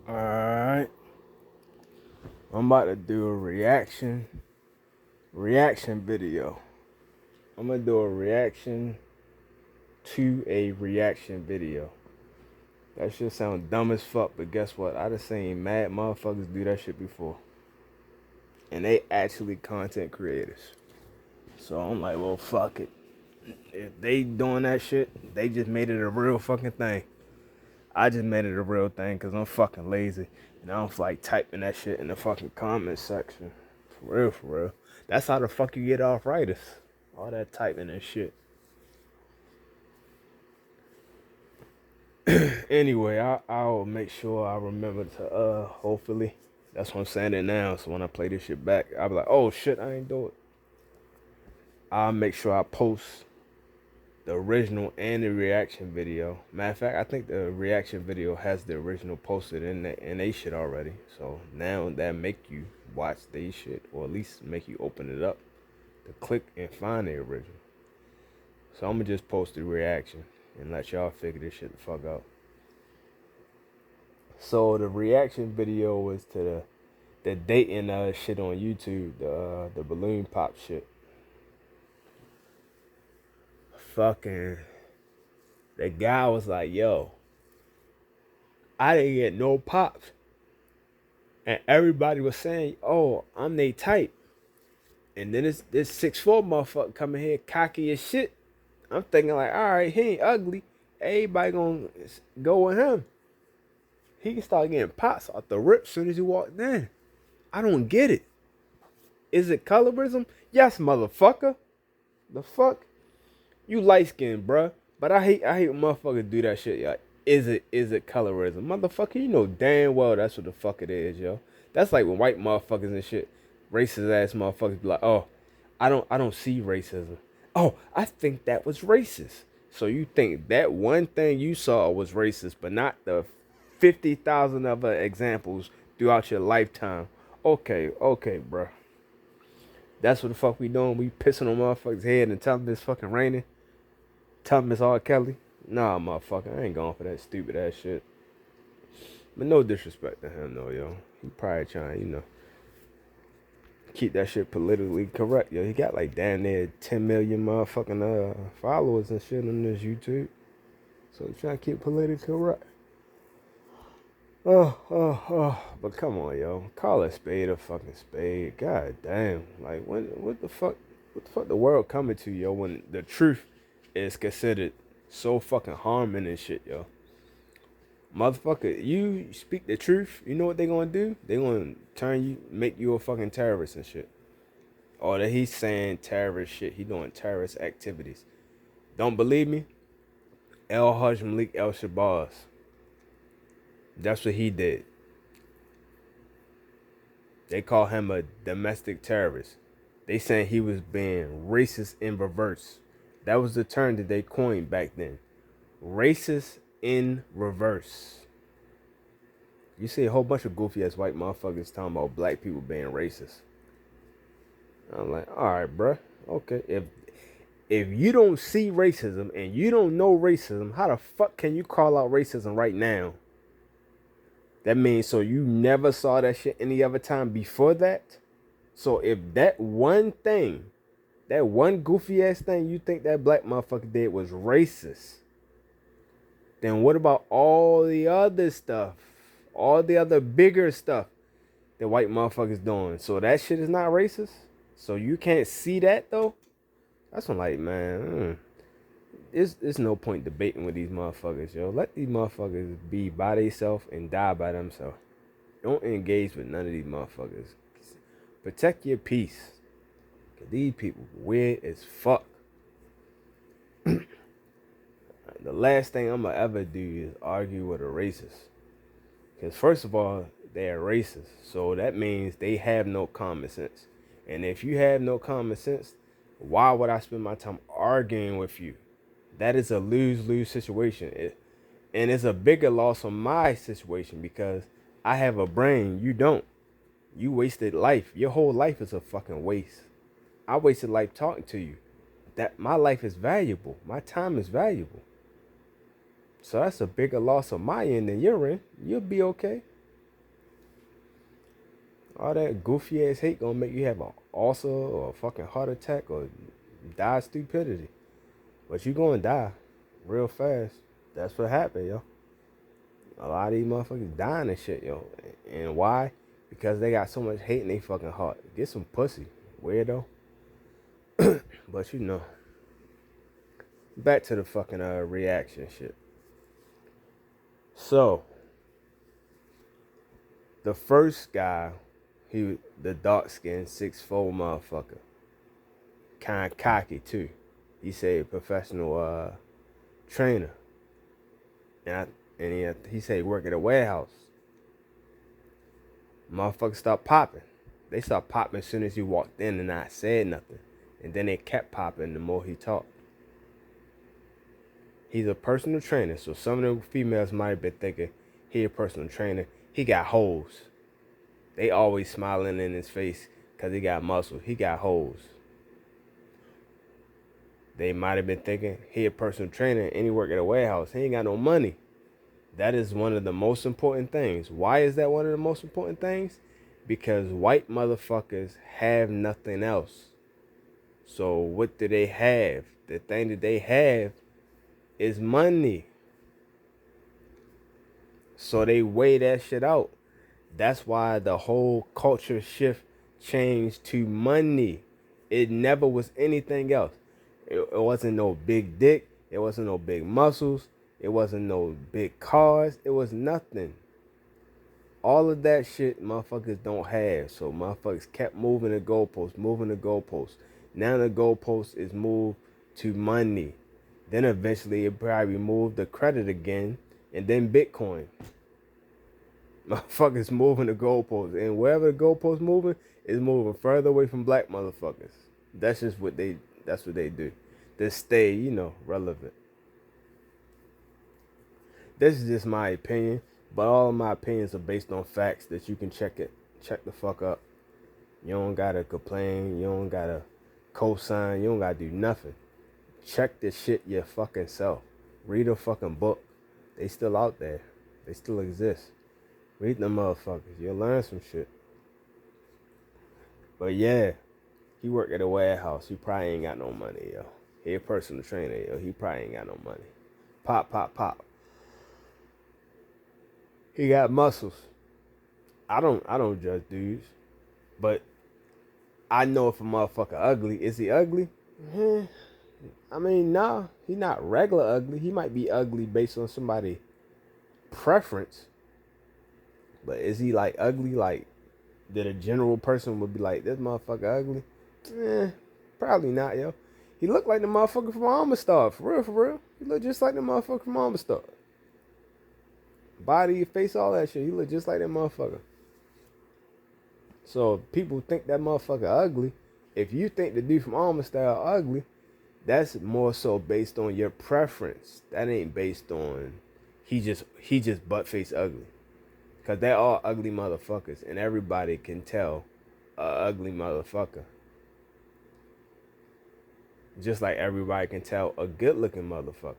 Alright. I'm about to do a reaction video. I'm gonna do a reaction to a reaction video. That shit sound dumb as fuck, but guess what? I just seen mad motherfuckers do that shit before. And they actually content creators. So I'm like, well, fuck it. If they doing that shit, they just made it a real fucking thing. I just made it a real thing because I'm fucking lazy. And I don't feel like typing that shit in the fucking comment section. For real, for real. That's how the fuck you get arthritis. All that typing and shit. Anyway, I'll make sure I remember to hopefully. That's what I'm saying it now. So when I play this shit back, I'll be like, oh shit, I ain't do it. I'll make sure I post the original and the reaction video. Matter of fact, I think the reaction video has the original posted in they shit already. So now that make you watch they shit, or at least make you open it up to click and find the original. So I'm gonna just post the reaction and let y'all figure this shit the fuck out. So the reaction video was to the dating shit on YouTube, the balloon pop shit. Fucking the guy was like, yo, I didn't get no pops. And everybody was saying, oh, I'm they type. And then this 6'4" motherfucker coming here cocky as shit. I'm thinking like, all right, he ain't ugly. Everybody gonna go with him. He can start getting pops off the rip soon as he walked in. I don't get it. Is it colorism? Yes, motherfucker. The fuck? You light skinned, bruh. But I hate when motherfuckers do that shit, yo. Is it colorism? Motherfucker, you know damn well that's what the fuck it is, yo. That's like when white motherfuckers and shit, racist ass motherfuckers be like, oh, I don't see racism. Oh, I think that was racist. So you think that one thing you saw was racist, but not the 50,000 other examples throughout your lifetime. Okay, bruh. That's what the fuck we doing. We pissing on motherfuckers' head and telling them it's fucking raining. Tell Miss R. Kelly, nah, motherfucker, I ain't going for that stupid ass shit. But no disrespect to him, though, yo. He probably trying, keep that shit politically correct, yo. He got like damn near 10 million motherfucking followers and shit on this YouTube. So he trying to keep politically correct. But come on, yo. Call a spade a fucking spade. God damn. Like, what the fuck the world coming to, yo, when the truth is considered so fucking harming and shit, yo. Motherfucker, you speak the truth, you know what they gonna do? They gonna make you a fucking terrorist and shit. Or that he's saying terrorist shit, he doing terrorist activities. Don't believe me? El Hajj Malik El Shabazz. That's what he did. They call him a domestic terrorist. They saying he was being racist in reverse. That was the term that they coined back then. Racist in reverse. You see a whole bunch of goofy ass white motherfuckers talking about black people being racist. I'm like, alright, bruh. Okay. If you don't see racism and you don't know racism, how the fuck can you call out racism right now? That means so you never saw that shit any other time before that? So if that one thing, that one goofy ass thing you think that black motherfucker did was racist, then what about all the other stuff? All the other bigger stuff that white motherfuckers doing. So that shit is not racist? So you can't see that though? That's what I'm like, man. It's no point debating with these motherfuckers, yo. Let these motherfuckers be by themselves and die by themselves. Don't engage with none of these motherfuckers. Protect your peace. Cause these people weird as fuck. The last thing I'm gonna ever do is argue with a racist. Because first of all, they're racist. So that means they have no common sense. And if you have no common sense, why would I spend my time arguing with you? That is a lose-lose situation. And it's a bigger loss on my situation because I have a brain. You don't. You wasted life. Your whole life is a fucking waste. I wasted life talking to you. That my life is valuable. My time is valuable. So that's a bigger loss on my end than your end. You'll be okay. All that goofy ass hate gonna make you have an ulcer or a fucking heart attack or die of stupidity. But you gonna die real fast. That's what happened, yo. A lot of these motherfuckers dying and shit, yo. And why? Because they got so much hate in their fucking heart. Get some pussy, weirdo. But you know. Back to the fucking reaction shit. So, the first guy, the dark skinned 6'4" motherfucker. Kinda cocky too. He said professional trainer. And he said he work at a warehouse. Motherfuckers start popping. They start popping as soon as you walked in and I said nothing. And then they kept popping the more he talked. He's a personal trainer, so some of the females might have been thinking he a personal trainer. He got hoes. They always smiling in his face because he got muscle. He got hoes. They might have been thinking he a personal trainer and he work at a warehouse. He ain't got no money. That is one of the most important things. Why is that one of the most important things? Because white motherfuckers have nothing else. So what do they have? The thing that they have is money. So they weigh that shit out. That's why the whole culture shift changed to money. It never was anything else. It wasn't no big dick. It wasn't no big muscles. It wasn't no big cars. It was nothing. All of that shit motherfuckers don't have. So motherfuckers kept moving the goalposts. Now the goalpost is moved to money. Then eventually it probably moved the credit again. And then Bitcoin. Motherfuckers moving the goalposts. And wherever the goalpost moving, is moving further away from black motherfuckers. That's just what they do. To stay, relevant. This is just my opinion, but all of my opinions are based on facts that you can check the fuck up. You don't gotta complain, you don't gotta co-sign, you don't gotta do nothing. Check this shit your fucking self. Read a fucking book. They still out there. They still exist. Read them motherfuckers. You'll learn some shit. But yeah, he work at a warehouse. He probably ain't got no money, yo. He a personal trainer, yo. He probably ain't got no money. Pop, pop, pop. He got muscles. I don't judge dudes, but I know if a motherfucker ugly. Is he ugly? I mean, nah. He not regular ugly. He might be ugly based on somebody's preference. But is he like ugly? Like that a general person would be like, this motherfucker ugly? Probably not, yo. He look like the motherfucker from Amistar. For real. He look just like the motherfucker from Amistar. Body, face, all that shit. He look just like that motherfucker. So people think that motherfucker ugly. If you think the dude from Amistar ugly, that's more so based on your preference. That ain't based on he just butt face ugly. Cause they're all ugly motherfuckers, and everybody can tell a ugly motherfucker. Just like everybody can tell a good looking motherfucker.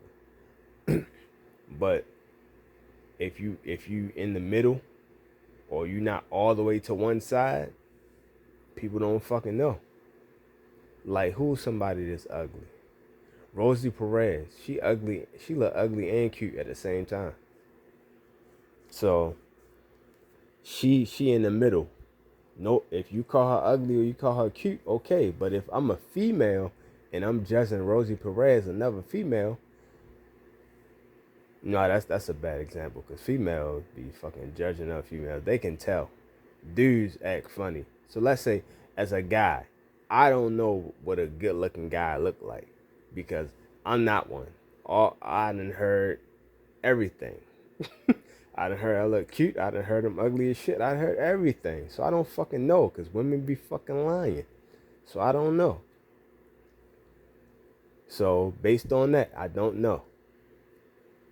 But if you in the middle, or you not all the way to one side, people don't fucking know. Like who's somebody that's ugly? Rosie Perez. She ugly. She look ugly and cute at the same time. So she in the middle. No, if you call her ugly or you call her cute, okay. But if I'm a female and I'm judging Rosie Perez, another female, no, that's a bad example because females be fucking judging other females. They can tell. Dudes act funny. So let's say as a guy, I don't know what a good looking guy look like because I'm not one. I done heard everything. I done heard I look cute. I done heard I'm ugly as shit. I done heard everything. So I don't fucking know because women be fucking lying. So I don't know. So based on that, I don't know.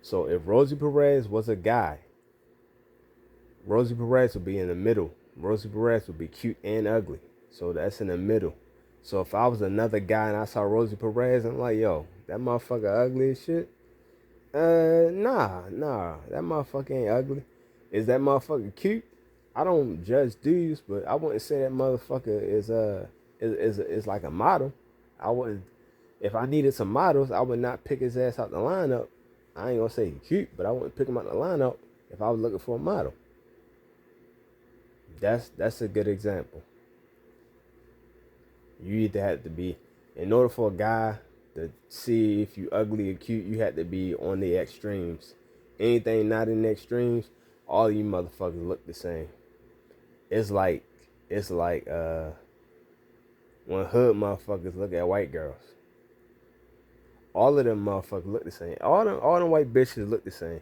So if Rosie Perez was a guy, Rosie Perez would be in the middle. Rosie Perez would be cute and ugly. So that's in the middle. So if I was another guy and I saw Rosie Perez, I'm like, yo, that motherfucker ugly as shit. Nah, that motherfucker ain't ugly. Is that motherfucker cute? I don't judge dudes, but I wouldn't say that motherfucker is like a model. I wouldn't. If I needed some models, I would not pick his ass out the lineup. I ain't gonna say he cute, but I wouldn't pick him out the lineup if I was looking for a model. That's a good example. You either had to be, in order for a guy to see if you ugly or cute, you had to be on the extremes. Anything not in the extremes, all you motherfuckers look the same. It's like it's like when hood motherfuckers look at white girls. All of them motherfuckers look the same. All them white bitches look the same.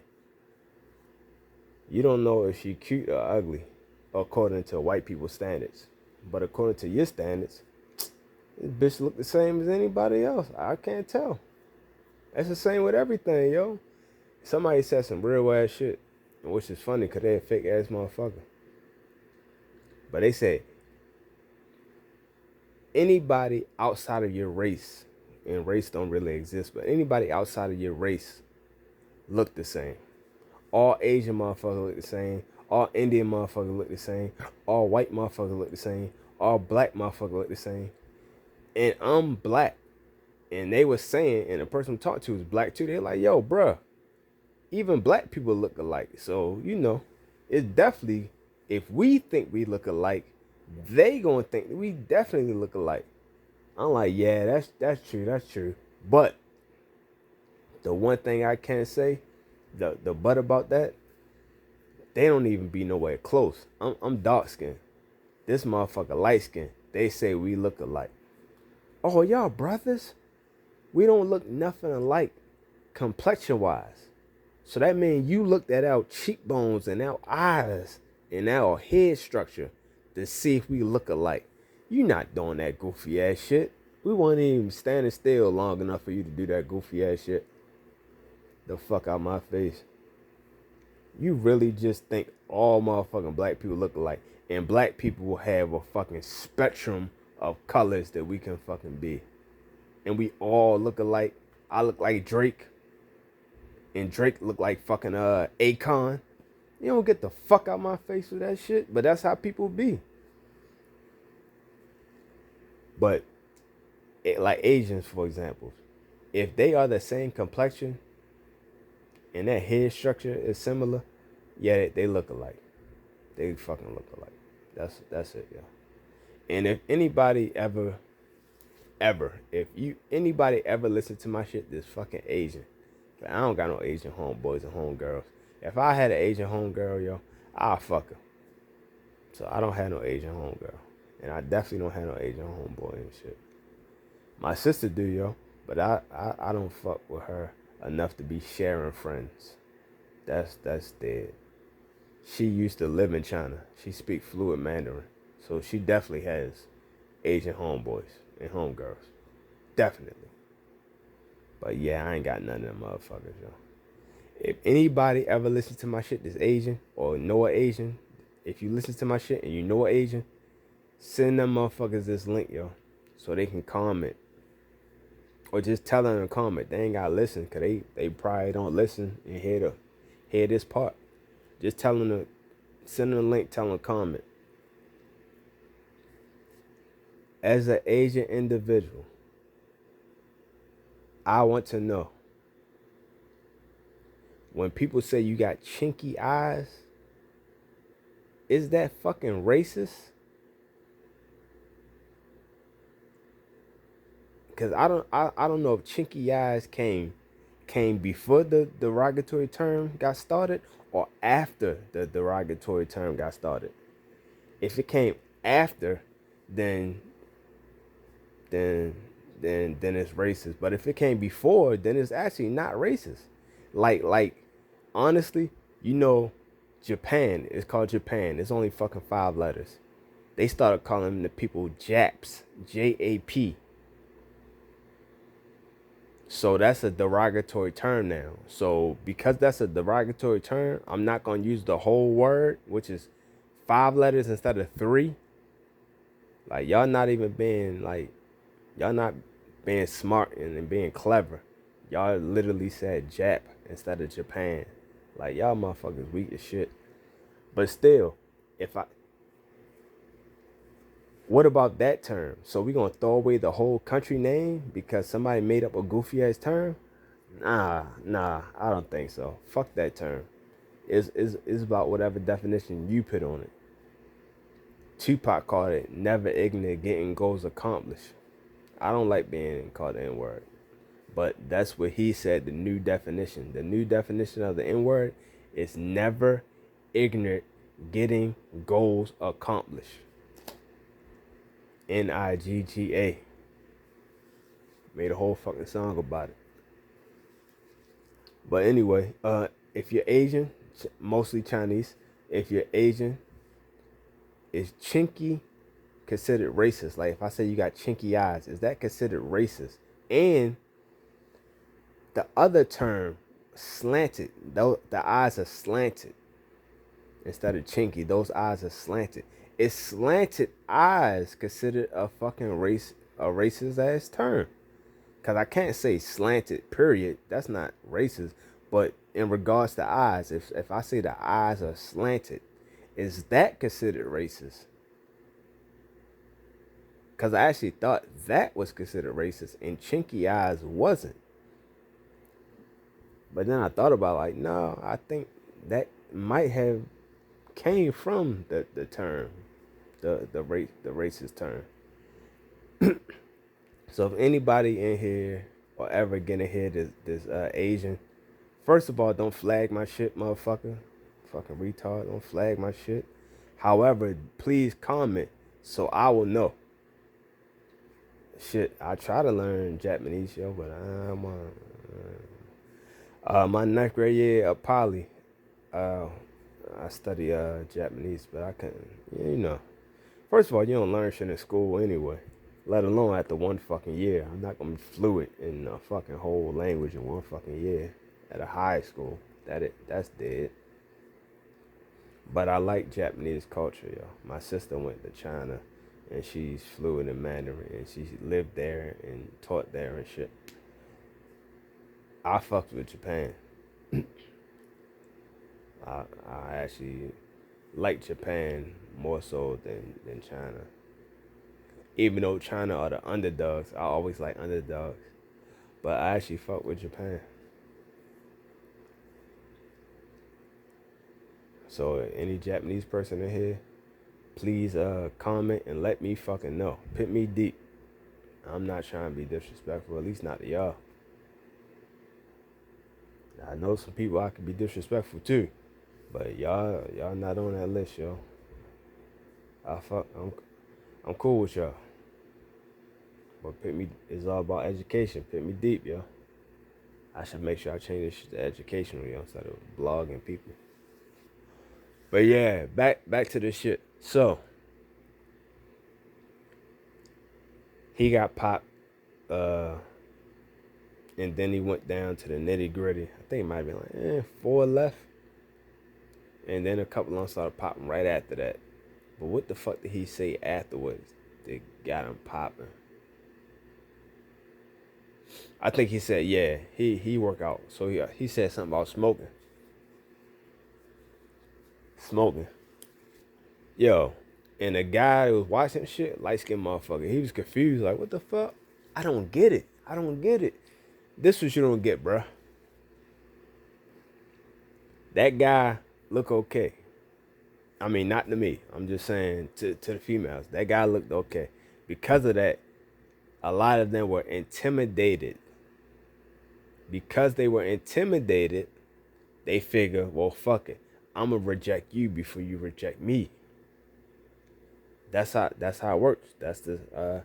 You don't know if she cute or ugly, according to white people's standards. But according to your standards, this bitch look the same as anybody else. I can't tell. That's the same with everything, yo. Somebody said some real ass shit, which is funny because they're a fake ass motherfucker. But they said anybody outside of your race, and race don't really exist, but anybody outside of your race look the same. All Asian motherfuckers look the same. All Indian motherfuckers look the same. All white motherfuckers look the same. All black motherfuckers look the same. And I'm black. And they was saying, and the person I'm talking to was black too. They're like, yo, bruh, even black people look alike. So, it's definitely, if we think we look alike, they gonna think that we definitely look alike. I'm like, yeah, that's true. But the one thing I can say, the but about that, they don't even be nowhere close. I'm dark skinned. This motherfucker light skinned. They say we look alike. Oh, y'all brothers? We don't look nothing alike complexion wise. So that means you looked at our cheekbones and our eyes and our head structure to see if we look alike. You not doing that goofy ass shit. We weren't even standing still long enough for you to do that goofy ass shit. The fuck out my face. You really just think all motherfucking black people look alike, and black people will have a fucking spectrum of colors that we can fucking be, and we all look alike. I look like Drake, and Drake look like fucking Akon. You don't get the fuck out my face with that shit, but that's how people be. But like Asians, for example, if they are the same complexion and that head structure is similar, yeah, they look alike. They fucking look alike. That's it, yeah. And if anybody ever listen to my shit, this fucking Asian. I don't got no Asian homeboys and homegirls. If I had an Asian homegirl, yo, I'll fuck her. So I don't have no Asian homegirl. And I definitely don't have no Asian homeboy and shit. My sister do, yo. But I don't fuck with her enough to be sharing friends. That's dead. She used to live in China. She speaks fluent Mandarin. So she definitely has Asian homeboys and homegirls. Definitely. But yeah, I ain't got none of them motherfuckers, yo. If anybody ever listens to my shit that's Asian or know an Asian, if you listen to my shit and you know an Asian, send them motherfuckers this link, yo, so they can comment. Or just tell them to comment. They ain't gotta listen, cause they probably don't listen and hear this part. Just tell them to send them a link, tell them to comment. As an Asian individual, I want to know, when people say you got chinky eyes, is that fucking racist? Cause I don't know if chinky eyes came before the derogatory term got started or after the derogatory term got started. If it came after, then it's racist. But if it came before, then it's actually not racist. Like honestly, Japan is called Japan. It's only fucking 5 letters. They started calling the people Japs, J-A-P. So that's a derogatory term now. So because that's a derogatory term, I'm not gonna use the whole word, which is 5 letters instead of 3. Like y'all not being smart and being clever. Y'all literally said Jap instead of Japan. Like y'all motherfuckers weak as shit. But still, if I, what about that term? So we gonna throw away the whole country name because somebody made up a goofy ass term? Nah, I don't think so. Fuck that term. It's about whatever definition you put on it. Tupac called it never ignorant getting goals accomplished. I don't like being called the N word, but that's what he said. The new definition. The new definition of the N word is never ignorant getting goals accomplished. NIGGA. Made a whole fucking song about it. But anyway, if you're Asian, mostly Chinese, if you're Asian, is chinky considered racist? Like if I say you got chinky eyes, is that considered racist? And the other term, slanted, though the eyes are slanted instead of chinky, those eyes are slanted. Is slanted eyes considered a fucking a racist ass term? Because I can't say slanted, period. That's not racist. But in regards to eyes, if I say the eyes are slanted, is that considered racist? Because I actually thought that was considered racist and chinky eyes wasn't. But then I thought about like, no, I think that might have came from the term, the racist term. So if anybody in here or ever gonna hear this Asian, first of all, don't flag my shit, motherfucker. Fucking retard, don't flag my shit. However, please comment so I will know. Shit, I try to learn Japanese, yo, but I'm my 9th grade year at Poly. I study Japanese, but I couldn't, you know. First of all, you don't learn shit in school anyway, let alone after one fucking year. I'm not gonna be fluent in a fucking whole language in one fucking year at a high school. That's dead. But I like Japanese culture, yo. My sister went to China, and she's fluent in Mandarin, and she lived there and taught there and shit. I fucked with Japan. I actually like Japan more so than China. Even though China are the underdogs, I always like underdogs. But I actually fuck with Japan. So any Japanese person in here, please comment and let me fucking know. Pit me deep. I'm not trying to be disrespectful, at least not to y'all. I know some people I could be disrespectful too, but y'all not on that list, yo. I'm cool with y'all. But pit me, it's all about education. Pit me deep, yo. I should make sure I change this shit to educational, yo, instead of blogging people. But yeah, back to this shit. So he got popped, and then he went down to the nitty gritty. I think it might have been like 4 left, and then a couple of them started popping right after that. But what the fuck did he say afterwards that got him popping? I think he said, yeah, he work out. So he said something about smoking. Yo, and the guy who was watching shit, light-skinned motherfucker, he was confused, like, what the fuck? I don't get it. This is what you don't get, bruh. That guy look okay. I mean, not to me. I'm just saying to the females. That guy looked okay. Because of that, a lot of them were intimidated. Because they were intimidated, they figure, well, fuck it. I'm going to reject you before you reject me. That's how it works. That's the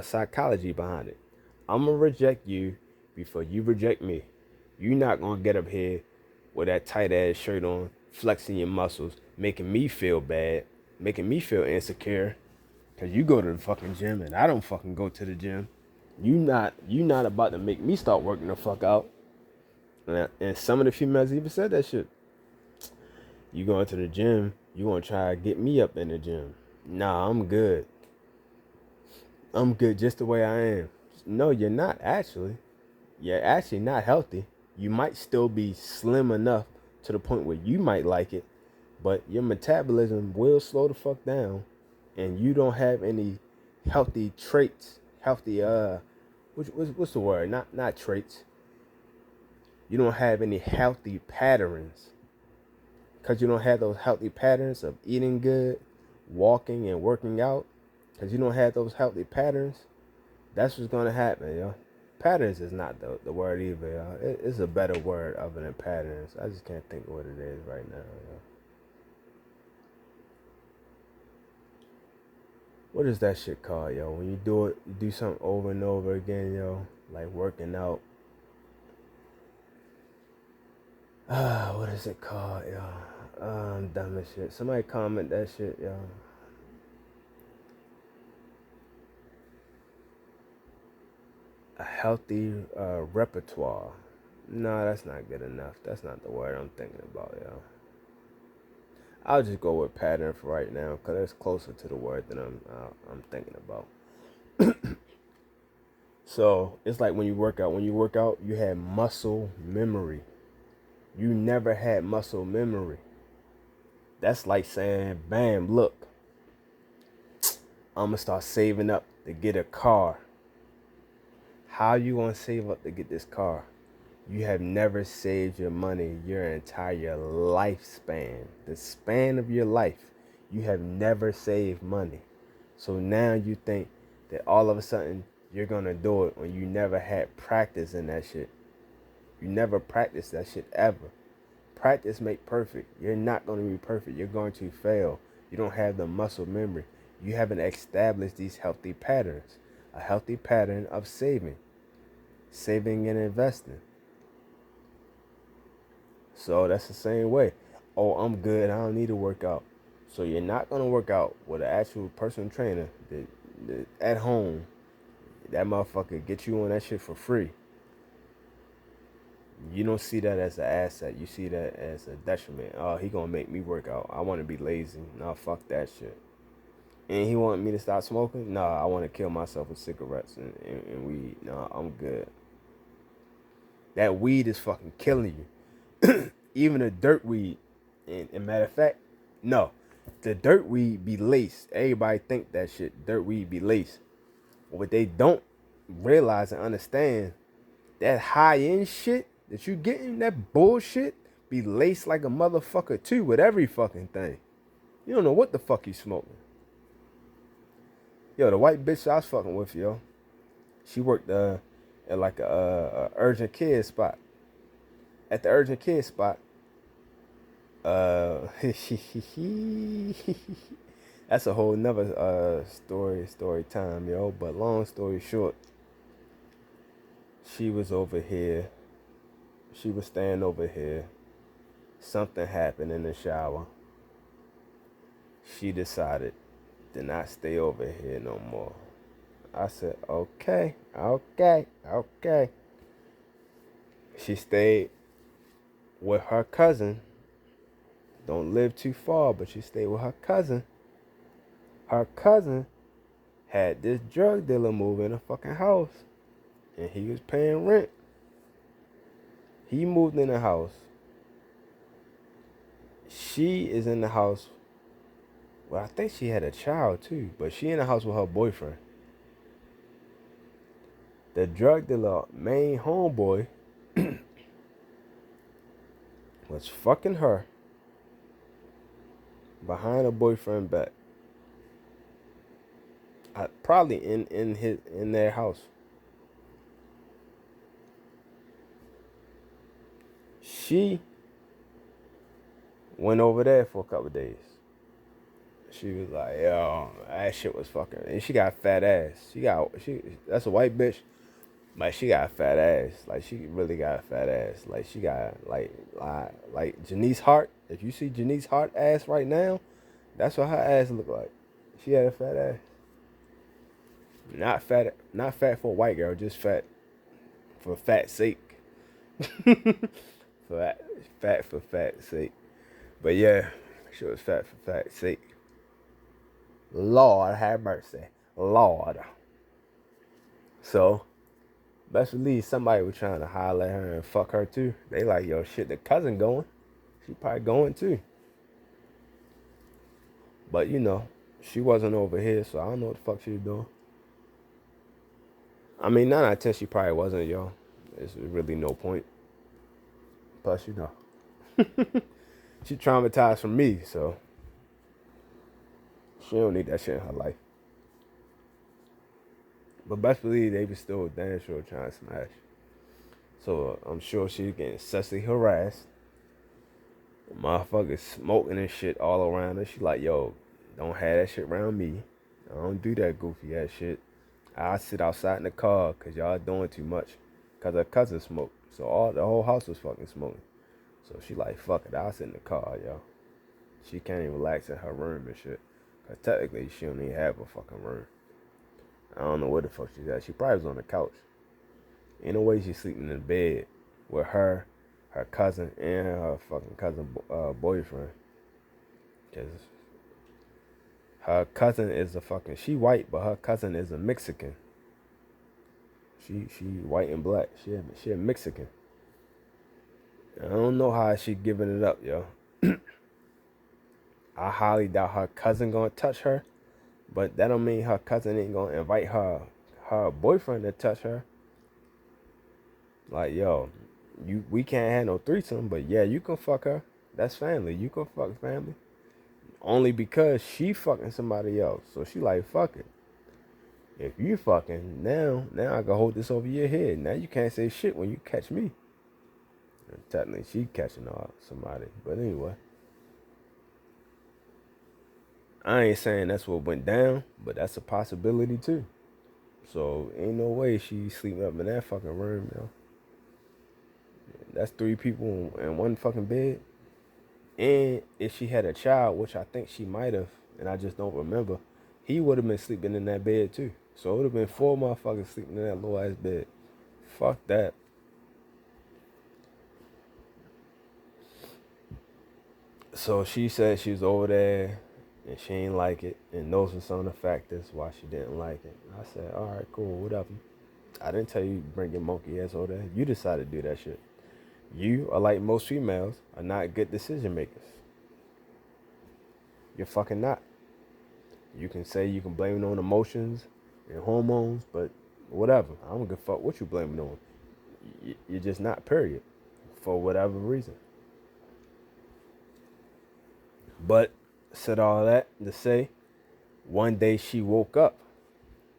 psychology behind it. I'm going to reject you before you reject me. You're not going to get up here with that tight ass shirt on, flexing your muscles, making me feel bad, making me feel insecure. Because you go to the fucking gym and I don't fucking go to the gym. You not about to make me start working the fuck out. And some of the females even said that shit. You going to the gym, you gonna try to get me up in the gym. Nah, I'm good. I'm good just the way I am. No, you're not actually. You're actually not healthy. You might still be slim enough to the point where you might like it, but your metabolism will slow the fuck down, and you don't have any healthy traits, healthy what's the word? Not traits. You don't have any healthy patterns, because you don't have those healthy patterns of eating good, walking and working out. Because you don't have those healthy patterns, that's what's gonna happen, yo. Patterns is not the word either, yo. It's a better word other than patterns. I just can't think of what it is right now, yo. What is that shit called, yo? When you do it, you do something over and over again, yo. Like working out. What is it called, yo? I'm dumb as shit. Somebody comment that shit, yo. A healthy repertoire. No, that's not good enough. That's not the word I'm thinking about, yo. I'll just go with pattern for right now, because that's closer to the word that I'm thinking about. So it's like when you work out. When you work out, you have muscle memory. You never had muscle memory. That's like saying, bam, look, I'm gonna start saving up to get a car. How you gonna save up to get this car? You have never saved your money your entire lifespan. The span of your life, you have never saved money. So now you think that all of a sudden you're gonna do it when you never had practice in that shit. You never practiced that shit ever. Practice make perfect. You're not gonna be perfect. You're going to fail. You don't have the muscle memory. You haven't established these healthy patterns. A healthy pattern of saving and investing. So that's the same way. Oh, I'm good. I don't need to work out. So you're not going to work out with an actual personal trainer that at home. That motherfucker get you on that shit for free. You don't see that as an asset. You see that as a detriment. Oh, he going to make me work out. I want to be lazy. Nah, fuck that shit. And he want me to stop smoking? Nah, I want to kill myself with cigarettes and weed. Nah, I'm good. That weed is fucking killing you. Even the dirt weed. And matter of fact, no. The dirt weed be laced. Everybody think that shit. Dirt weed be laced. What they don't realize and understand, that high-end shit that you getting, that bullshit, be laced like a motherfucker too with every fucking thing. You don't know what the fuck you smoking. Yo, the white bitch I was fucking with, yo, she worked at like a urgent care spot. At the urgent care spot, that's a whole nother story time, yo. But long story short, she was over here. She was staying over here. Something happened in the shower. She decided to not stay over here no more. I said, okay. She stayed with her cousin. Don't live too far, but she stayed with her cousin. Her cousin had this drug dealer move in a fucking house, and he was paying rent. He moved in the house. She is in the house. Well, I think she had a child too, but she in the house with her boyfriend. The drug dealer main homeboy was fucking her behind her boyfriend back. Probably in their house. She went over there for a couple of days. She was like, yo, that shit was fucking. And she got fat ass. That's a white bitch. Like, she got fat ass. Like, she really got fat ass. Like, she got like Janice Hart. If you see Janice Hart ass right now, that's what her ass look like. She had a fat ass. Not fat for a white girl, just fat for fat's sake. Fat for fat's sake. But yeah, she was fat for fat's sake. Lord have mercy. Lord. So, best believe somebody was trying to holler at her and fuck her too. They like, yo, shit, the cousin going. She probably going too. But you know, she wasn't over here, so I don't know what the fuck she was doing. I mean, 9 out of 10, she probably wasn't, yo. There's really no point. Plus, you know, she traumatized from me, so she don't need that shit in her life. But best believe they was still damn sure trying to smash. So I'm sure she's getting sexually harassed. Motherfuckers smoking and shit all around her. She like, yo, don't have that shit around me. I don't do that goofy ass shit. I sit outside in the car because y'all doing too much. Because her cousin smoked. So the whole house was fucking smoking. So she like, fuck it, I'll sit in the car, yo. She can't even relax in her room and shit. Because technically, she don't even have a fucking room. I don't know where the fuck she's at. She probably was on the couch. Ain't no way she's sleeping in the bed with her cousin, and her fucking cousin boyfriend. Cause her cousin is a fucking, she white, but her cousin is a Mexican. She white and black. She a Mexican. I don't know how she giving it up, yo. I highly doubt her cousin gonna touch her, but that don't mean her cousin ain't gonna invite her boyfriend to touch her. Like, yo, we can't have no threesome, but yeah, you can fuck her. That's family. You can fuck family. Only because she fucking somebody else. So she like, fuck it. If you fucking, now I can hold this over your head. Now you can't say shit when you catch me. And technically, she catching somebody. But anyway. I ain't saying that's what went down, but that's a possibility too. So ain't no way she sleeping up in that fucking room, yo. That's 3 people in one fucking bed. And if she had a child, which I think she might have, and I just don't remember, he would have been sleeping in that bed too. So it would have been 4 motherfuckers sleeping in that little ass bed. Fuck that. So she said she was over there and she ain't like it, and those were some of the factors why she didn't like it. I said, all right, cool, whatever. I didn't tell you to bring your monkey ass over there. You decided to do that shit. You are like most females, are not good decision makers. You're fucking not. You can say you can blame it on emotions and hormones, but whatever. I don't give a fuck what you blame it on. You're just not, period. For whatever reason. But said all that to say, one day she woke up.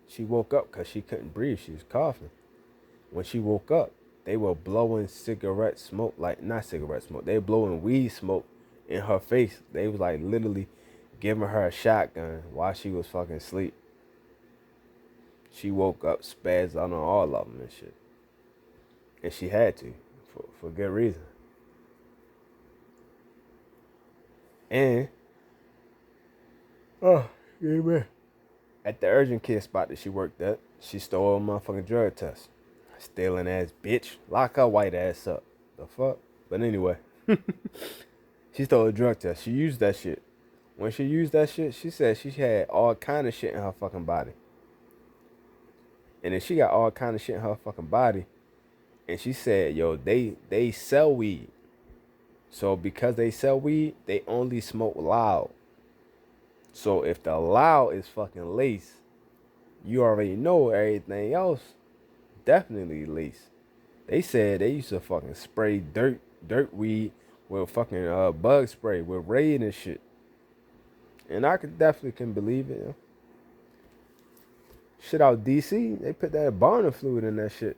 She woke up because she couldn't breathe. She was coughing. When she woke up, they were blowing cigarette smoke, like not cigarette smoke. They were blowing weed smoke in her face. They was like literally giving her a shotgun while she was fucking asleep. She woke up, spazzed out on all of them and shit. And she had to, for good reason. And, oh, amen. At the urgent care spot that she worked at, she stole a motherfucking drug test. Stealing ass bitch. Lock her white ass up. The fuck? But anyway. She stole a drug test. She used that shit. When she used that shit, she said she had all kind of shit in her fucking body. And if she got all kind of shit in her fucking body, and she said, yo, they sell weed. So because they sell weed, they only smoke loud. So if the loud is fucking lace, you already know everything else definitely lace. They said they used to fucking spray dirt weed with fucking bug spray with raid and shit. And I definitely can believe it. You know? Shit out DC, they put that embalming fluid in that shit.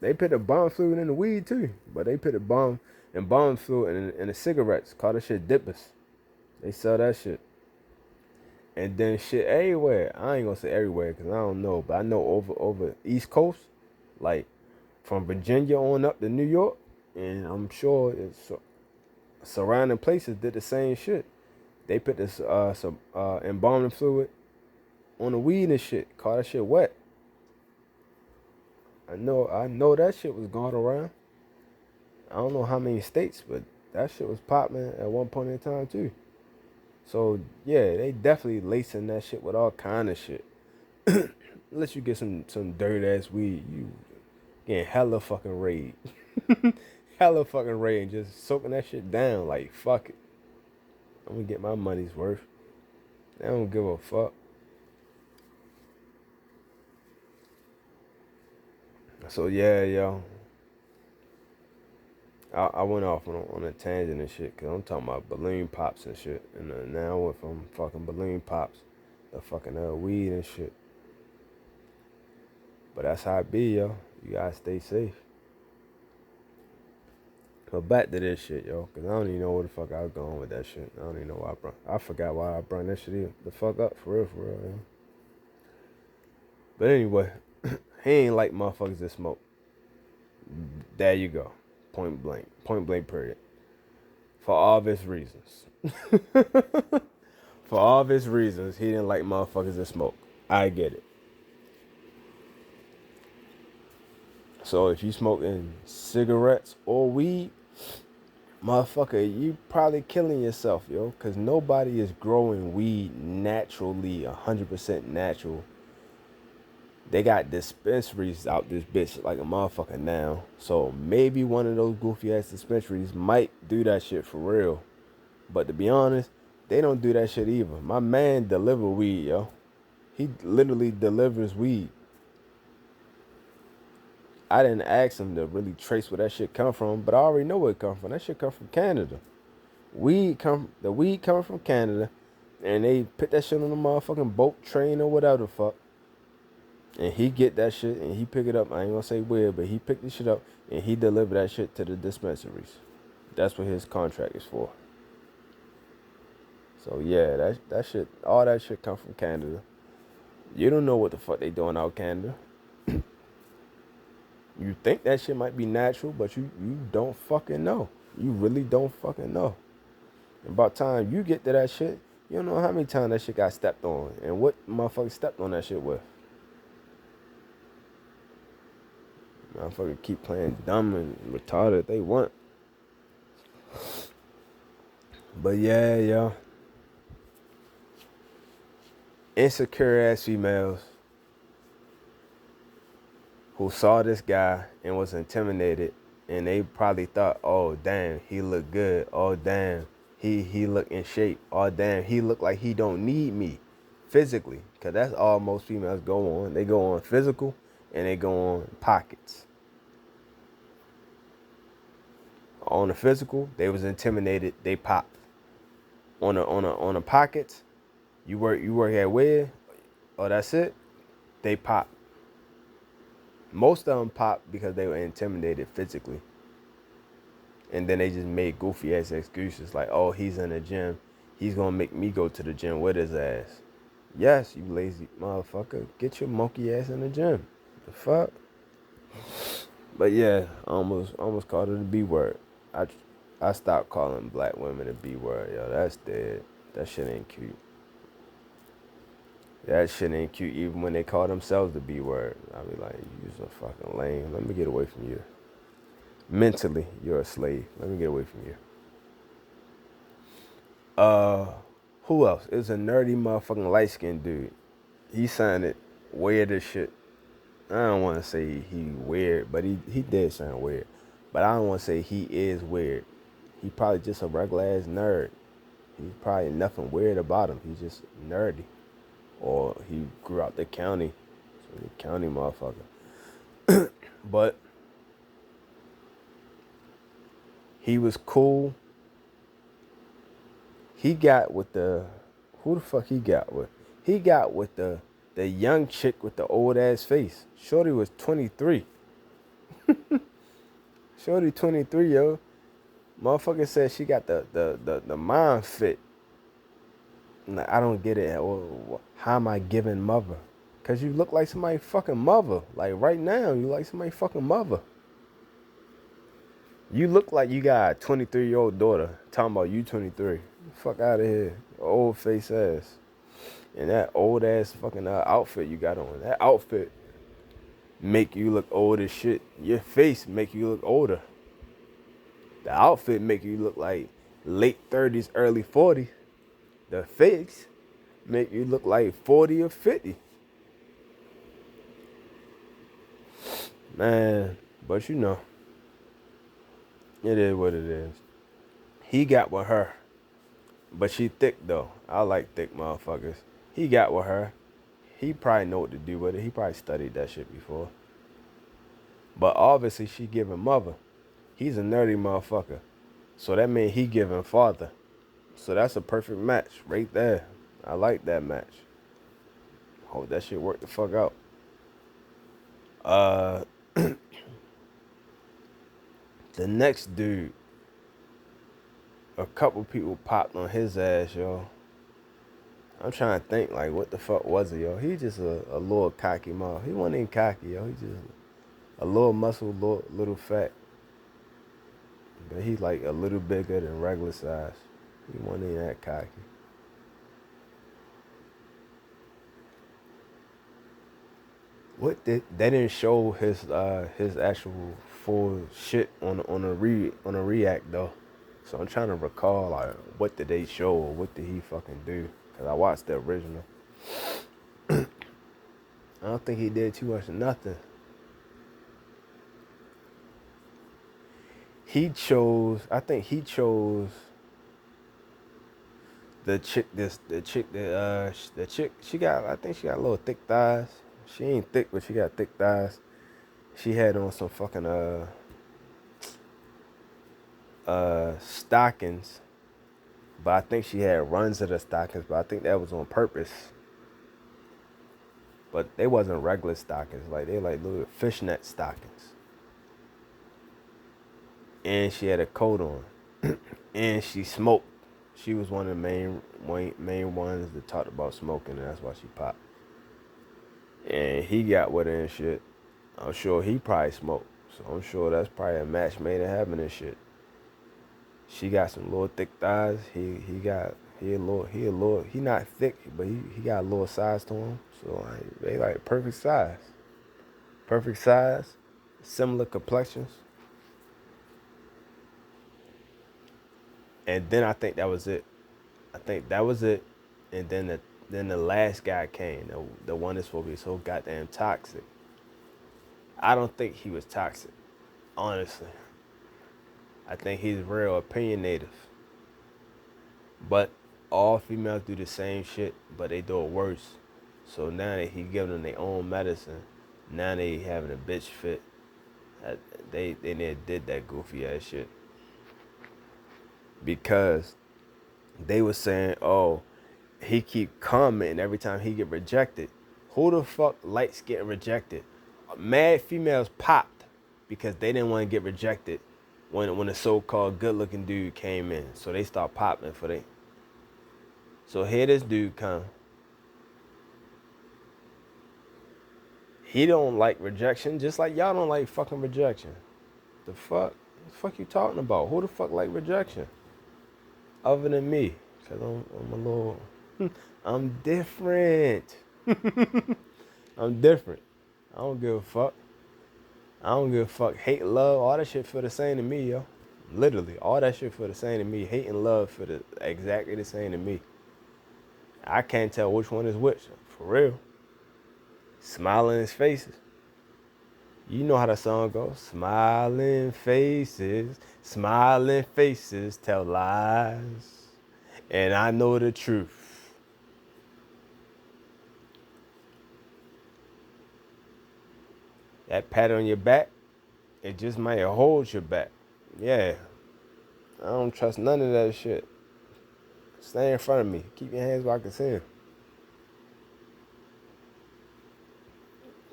They put the bomb fluid in the weed too, but they put the embalming fluid in the cigarettes. Call that shit dippers. They sell that shit. And then shit everywhere. I ain't gonna say everywhere because I don't know, but I know over East Coast, like from Virginia on up to New York, and I'm sure it's surrounding places did the same shit. They put this some embalming fluid on the weed and shit. Call that shit wet. I know that shit was going around. I don't know how many states, but that shit was popping at one point in time too. So yeah, they definitely lacing that shit with all kind of shit. Unless you get some dirt ass weed, you getting hella fucking raid. Hella fucking raid, just soaking that shit down like fuck it. I'm gonna get my money's worth. They don't give a fuck. So yeah, yo, I went off on a tangent and shit, cause I'm talking about balloon pops and shit, and now I went from fucking balloon pops to fucking weed and shit. But that's how it be, yo. You gotta stay safe. But back to this shit, yo, cause I don't even know where the fuck I was going with that shit. I don't even know why I forgot why I brought that shit the fuck up for real, yo. But anyway, he ain't like motherfuckers that smoke. There you go. Point blank. Point blank period. For obvious reasons. For obvious reasons, he didn't like motherfuckers that smoke. I get it. So if you smoking cigarettes or weed, motherfucker, you probably killing yourself, yo. Cause nobody is growing weed naturally, 100% natural. They got dispensaries out this bitch like a motherfucker now. So maybe one of those goofy ass dispensaries might do that shit for real. But to be honest, they don't do that shit either. My man deliver weed, yo. He literally delivers weed. I didn't ask him to really trace where that shit come from, but I already know where it come from. That shit come from Canada. The weed coming from Canada, and they put that shit on the motherfucking boat, train, or whatever the fuck. And he get that shit and he pick it up. I ain't gonna say where, but he picked the shit up and he delivered that shit to the dispensaries. That's what his contract is for. So yeah, that shit, all that shit come from Canada. You don't know what the fuck they doing out Canada. You think that shit might be natural, but you don't fucking know. You really don't fucking know. And about time you get to that shit, you don't know how many times that shit got stepped on and what motherfucker stepped on that shit with. Motherfucker keep playing dumb and retarded if they want. But yeah, yo. Insecure ass females who saw this guy and was intimidated, and they probably thought, oh damn, he look good. Oh damn, he look in shape. Oh damn, he look like he don't need me physically. Cause that's all most females go on. They go on physical and they go on pockets. On the physical, they was intimidated, they popped. On the pockets, you work at where? Oh, that's it. They pop. Most of them pop because they were intimidated physically. And then they just made goofy ass excuses like, oh, he's in the gym. He's gonna make me go to the gym with his ass. Yes, you lazy motherfucker. Get your monkey ass in the gym. The fuck? But yeah, I almost called it a B word. I stopped calling black women a B word, yo. That's dead. That shit ain't cute. That shit ain't cute even when they call themselves the B word. I be like, you're so fucking lame. Let me get away from you. Mentally, you're a slave. Let me get away from you. Who else? It was a nerdy motherfucking light skinned dude. He sounded weird as shit. I don't want to say he weird, but he did sound weird. But I don't want to say he is weird. He probably just a regular ass nerd. He's probably nothing weird about him. He's just nerdy. Or he grew out the county. So the county motherfucker. But he was cool. He got with the, who the fuck he got with? He got with the young chick with the old ass face. Shorty was 23. Shorty 23, yo. Motherfucker said she got the mind fit. Like, I don't get it. How am I giving mother? Cause you look like somebody's fucking mother. Like right now, you like somebody's fucking mother. You look like you got a 23-year-old daughter. Talking about you 23. Fuck out of here. Old face ass. And that old ass fucking outfit you got on. That outfit make you look old as shit. Your face make you look older. The outfit make you look like late 30s, early 40s. The face make you look like 40 or 50. Man, but you know, it is what it is. He got with her. But she thick though. I like thick motherfuckers. He got with her. He probably know what to do with it. He probably studied that shit before. But obviously she giving mother. He's a nerdy motherfucker. So that means he giving father. So that's a perfect match right there. I like that match. Hope that shit work the fuck out. Uh, the next dude, a couple people popped on his ass, yo. I'm trying to think, like, what the fuck was it, yo? He just a little cocky mother. He wasn't even cocky, yo. He just a little muscle, little fat. But he's like a little bigger than regular size. He wasn't even that cocky. They didn't show his actual full shit on a react though. So I'm trying to recall like what did they show or what did he fucking do? Cause I watched the original. I don't think he did too much of nothing. I think he chose the chick she got, I think she got a little thick thighs. She ain't thick, but she got thick thighs. She had on some fucking stockings, but I think she had runs of the stockings, but I think that was on purpose. But they wasn't regular stockings, like they like little fishnet stockings. And she had a coat on. And she smoked. She was one of the main ones that talked about smoking, and that's why she popped. And he got with her and shit. I'm sure he probably smoked. So I'm sure that's probably a match made in heaven and shit. She got some little thick thighs. He not thick, but he got a little size to him. So like, they like perfect size. Perfect size, similar complexions. And then I think that was it. And then the last guy came, the one that's supposed to be so goddamn toxic. I don't think he was toxic, honestly. I think he's real opinionative. But all females do the same shit, but they do it worse. So now that he giving them their own medicine, now they having a bitch fit. They never did that goofy ass shit. Because they was saying, oh, he keep commenting every time he get rejected. Who the fuck likes getting rejected? Mad females popped because they didn't want to get rejected when the so-called good-looking dude came in. So they start popping for they. So here this dude come. He don't like rejection, just like y'all don't like fucking rejection. The fuck? What the fuck you talking about? Who the fuck like rejection? Other than me. Because I'm a little... I'm different. I'm different. I don't give a fuck. I don't give a fuck. Hate, love, all that shit feel the same to me, yo. Literally, all that shit feel the same to me. Hate and love feel exactly the same to me. I can't tell which one is which. For real. Smiling faces. You know how that song goes. Smiling faces tell lies. And I know the truth. That pat on your back, it just might hold your back. Yeah. I don't trust none of that shit. Stay in front of me. Keep your hands where I can see them.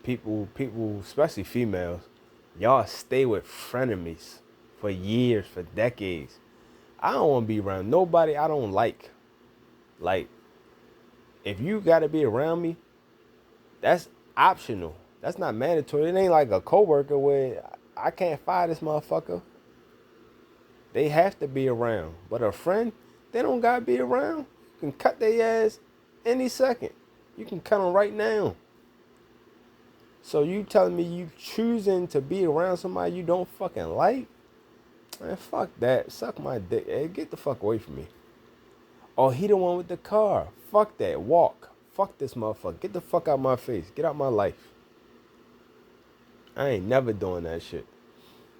People, especially females, y'all stay with frenemies for years, for decades. I don't want to be around nobody I don't like. Like, if you got to be around me, that's optional. That's not mandatory. It ain't like a coworker where I can't fire this motherfucker. They have to be around. But a friend, they don't got to be around. You can cut their ass any second. You can cut them right now. So you telling me you choosing to be around somebody you don't fucking like? Man, fuck that. Suck my dick. Hey, get the fuck away from me. Oh, he the one with the car. Fuck that. Walk. Fuck this motherfucker. Get the fuck out my face. Get out my life. I ain't never doing that shit.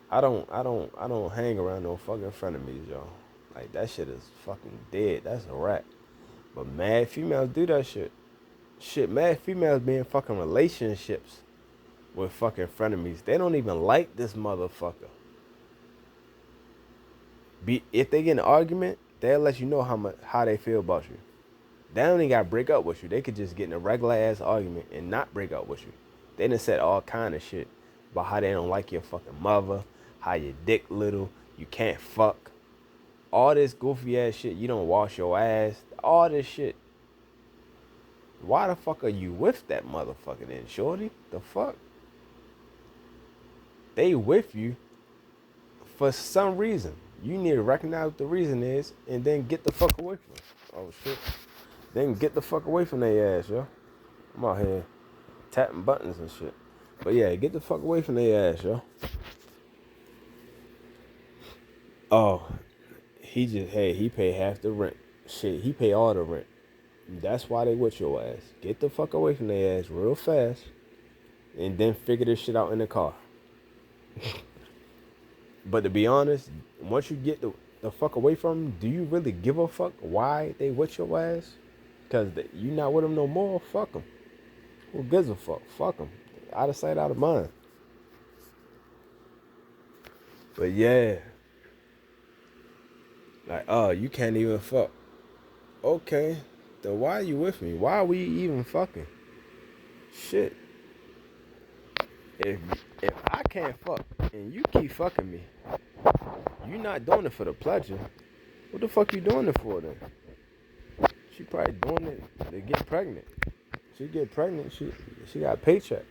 I don't hang around no fucking frenemies, y'all. Like, that shit is fucking dead. That's a wrap. But mad females do that shit. Shit, mad females be in fucking relationships with fucking frenemies. They don't even like this motherfucker. If they get in an argument, they'll let you know how they feel about you. They don't even gotta break up with you. They could just get in a regular ass argument and not break up with you. They done said all kind of shit about how they don't like your fucking mother, how your dick little, you can't fuck, all this goofy ass shit. You don't wash your ass, all this shit. Why the fuck are you with that motherfucker then, shorty? The fuck? They with you for some reason. You need to recognize what the reason is and then get the fuck away from them. Oh shit. Then get the fuck away from their ass, yo. I'm out here tapping buttons and shit. But yeah, get the fuck away from their ass, yo. Oh, he pay half the rent. Shit, he pay all the rent. That's why they with your ass. Get the fuck away from their ass real fast. And then figure this shit out in the car. But to be honest, once you get the fuck away from them, do you really give a fuck why they with your ass? Because you not with them no more? Fuck them. Who gives a fuck? Fuck them. Out of sight, out of mind. But yeah. Like, oh, you can't even fuck. Okay. Then why are you with me? Why are we even fucking? Shit. If I can't fuck and you keep fucking me, you not doing it for the pleasure. What the fuck you doing it for then? She probably doing it to get pregnant. She get pregnant, she got a paycheck.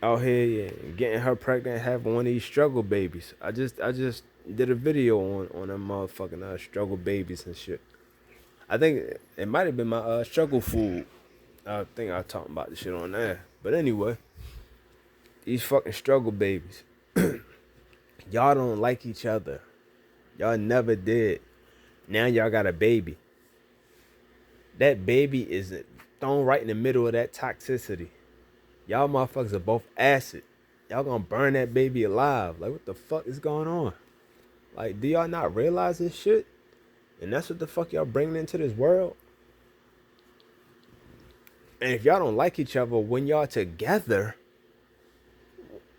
Out here, yeah, getting her pregnant, having one of these struggle babies. I just did a video on them motherfucking struggle babies and shit. I think it might have been my struggle food. I think I was talking about the shit on there. But anyway, these fucking struggle babies. Y'all don't like each other. Y'all never did. Now y'all got a baby. That baby is thrown right in the middle of that toxicity. Y'all motherfuckers are both acid. Y'all gonna burn that baby alive. Like, what the fuck is going on? Like, do y'all not realize this shit? And that's what the fuck y'all bringing into this world? And if y'all don't like each other when y'all together,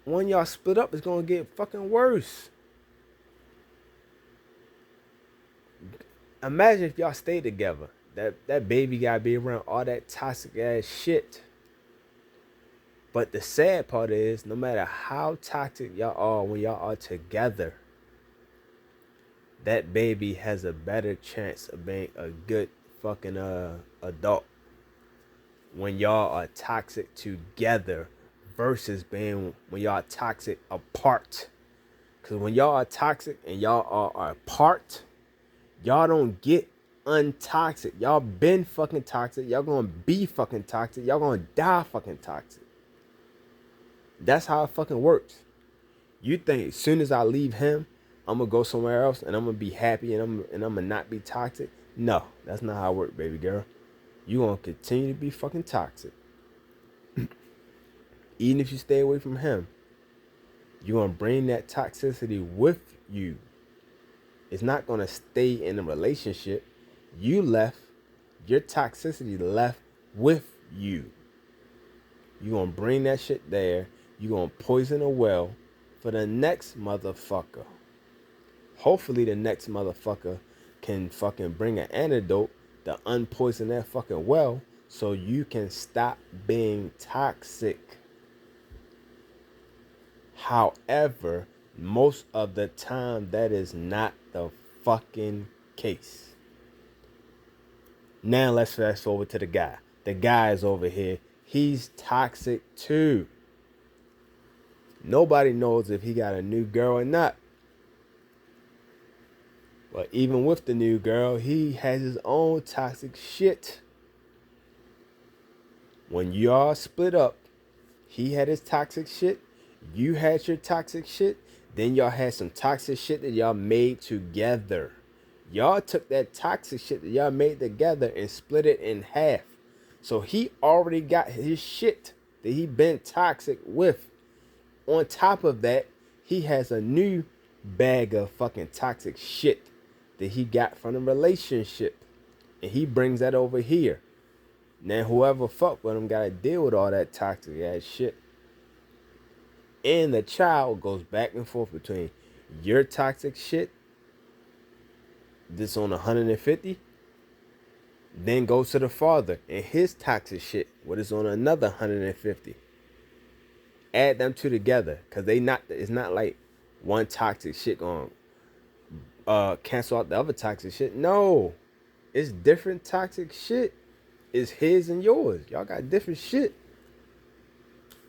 when y'all split up, it's gonna get fucking worse. Imagine if y'all stay together. That baby gotta be around all that toxic ass shit. But the sad part is, no matter how toxic y'all are when y'all are together, that baby has a better chance of being a good fucking adult when y'all are toxic together versus being when y'all are toxic apart. Because when y'all are toxic and y'all are apart, y'all don't get untoxic. Y'all been fucking toxic. Y'all gonna be fucking toxic. Y'all gonna die fucking toxic. That's how it fucking works. You think as soon as I leave him, I'm gonna go somewhere else and I'm gonna be happy and I'm gonna not be toxic? No, that's not how it works, baby girl. You gonna continue to be fucking toxic. Even if you stay away from him, you're gonna bring that toxicity with you. It's not gonna stay in a relationship. You left, your toxicity left with you. You're gonna bring that shit there. You're gonna poison a well for the next motherfucker. Hopefully the next motherfucker can fucking bring an antidote to unpoison that fucking well so you can stop being toxic. However, most of the time that is not the fucking case. Now let's fast forward to the guy. The guy is over here. He's toxic too. Nobody knows if he got a new girl or not. But even with the new girl, he has his own toxic shit. When y'all split up, he had his toxic shit. You had your toxic shit. Then y'all had some toxic shit that y'all made together. Y'all took that toxic shit that y'all made together and split it in half. So he already got his shit that he been toxic with. On top of that, he has a new bag of fucking toxic shit that he got from the relationship. And he brings that over here. Now whoever fuck with him gotta deal with all that toxic ass shit. And the child goes back and forth between your toxic shit, this on 150, then goes to the father and his toxic shit, what is on another 150. Add them two together, cause it's not like one toxic shit gonna cancel out the other toxic shit. No. It's different toxic shit. It's his and yours. Y'all got different shit.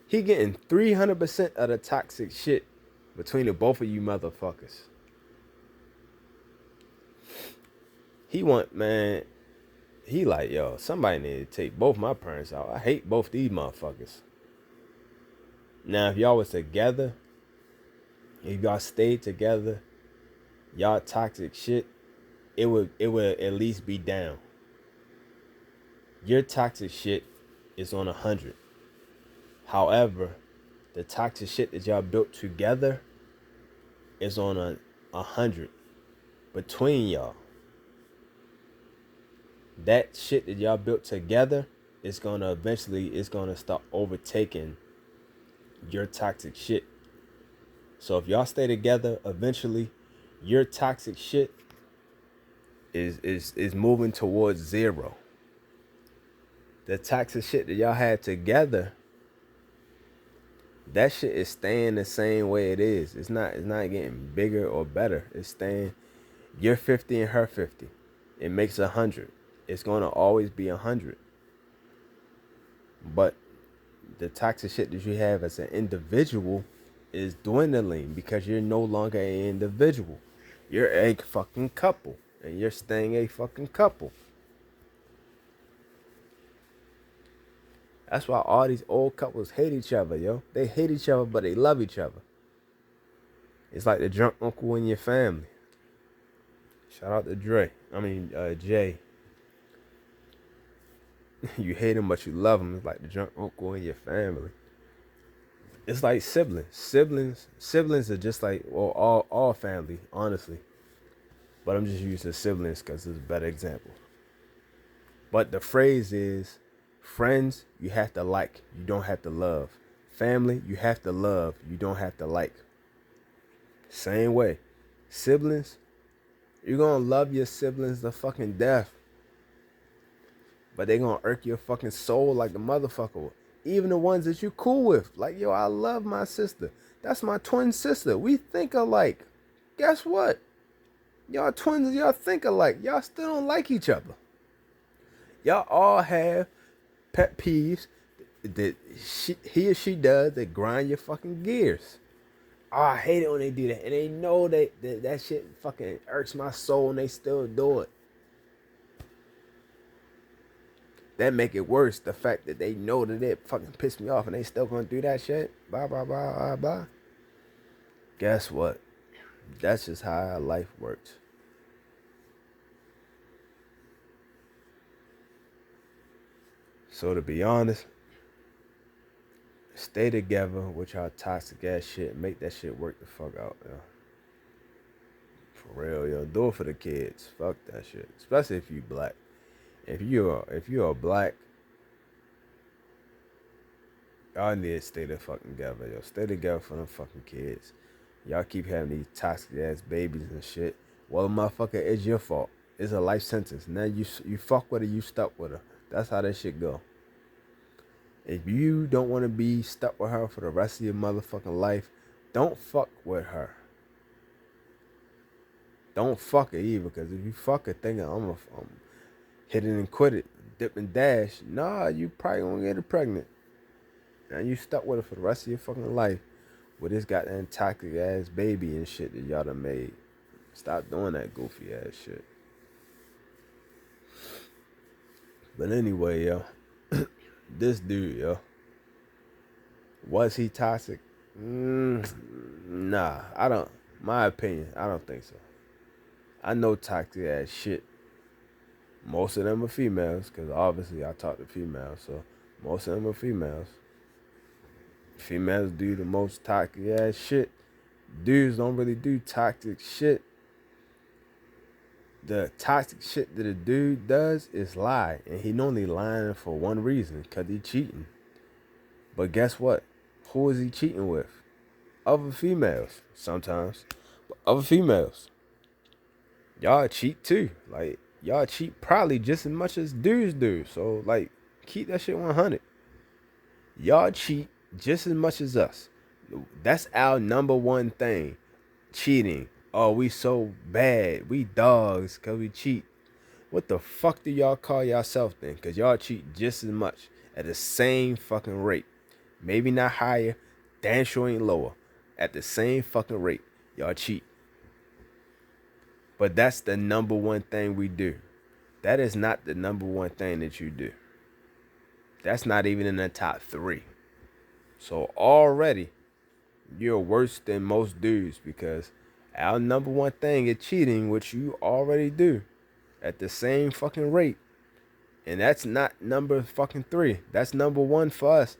He getting 300% of the toxic shit between the both of you motherfuckers. He like, yo, somebody need to take both my parents out. I hate both these motherfuckers. Now, if y'all was together, if y'all stayed together, y'all toxic shit, it would at least be down. Your toxic shit is on 100. However, the toxic shit that y'all built together is on 100 between y'all. That shit that y'all built together is gonna start overtaking your toxic shit. So if y'all stay together, eventually your toxic shit is moving towards zero. The toxic shit that y'all had together, that shit is staying the same way it is. It's not getting bigger or better. It's staying. You're 50 and her 50. It makes 100. It's gonna always be 100. But the toxic shit that you have as an individual is dwindling because you're no longer an individual. You're a fucking couple, and you're staying a fucking couple. That's why all these old couples hate each other, yo. They hate each other, but they love each other. It's like the drunk uncle in your family. Shout out to Jay. You hate him, but you love him. It's like the drunk uncle in your family. It's like siblings. Siblings are just like, well, all family, honestly. But I'm just using siblings because it's a better example. But the phrase is, friends, you have to like, you don't have to love. Family, you have to love, you don't have to like. Same way. Siblings, you're gonna love your siblings to fucking death. But they gonna irk your fucking soul like the motherfucker. Even the ones that you cool with. Like, yo, I love my sister. That's my twin sister. We think alike. Guess what? Y'all twins, y'all think alike. Y'all still don't like each other. Y'all all have pet peeves that he or she does that grind your fucking gears. Oh, I hate it when they do that. And they know that shit fucking irks my soul and they still do it. That make it worse. The fact that they know that it fucking pissed me off and they still gonna do that shit. Blah, blah, blah, blah, blah. Guess what? That's just how life works. So to be honest, stay together with y'all toxic ass shit. Make that shit work the fuck out, yo. For real, yo. Do it for the kids. Fuck that shit. Especially if you black. If you're black, y'all need to stay the fucking together, yo. Stay together for them fucking kids. Y'all keep having these toxic ass babies and shit. Well, motherfucker, it's your fault. It's a life sentence. Now you fuck with her, you stuck with her. That's how that shit go. If you don't want to be stuck with her for the rest of your motherfucking life, don't fuck with her. Don't fuck her either, because if you fuck her thinking I'm hit it and quit it, dip and dash, nah, you probably gonna get her pregnant. And you stuck with her for the rest of your fucking life with this goddamn toxic ass baby and shit that y'all done made. Stop doing that goofy ass shit. But anyway, yo, this dude, yo, was he toxic? Nah, my opinion, I don't think so. I know toxic ass shit. Most of them are females, because obviously I talk to females, so most of them are females. Females do the most toxic ass shit, dudes don't really do toxic shit. The toxic shit that a dude does is lie, and he normally lying for one reason, because he cheating. But guess what? Who is he cheating with? Other females, sometimes. But other females. Y'all cheat too. Like, y'all cheat probably just as much as dudes do. So, like, keep that shit 100. Y'all cheat just as much as us. That's our number one thing. Cheating. Oh, we so bad. We dogs because we cheat. What the fuck do y'all call yourself then? Because y'all cheat just as much at the same fucking rate. Maybe not higher. Damn sure ain't lower. At the same fucking rate. Y'all cheat. But that's the number one thing we do. That is not the number one thing that you do. That's not even in the top 3. So already, you're worse than most dudes, because our number one thing is cheating, which you already do at the same fucking rate. And that's not number fucking 3. That's number 1 for us.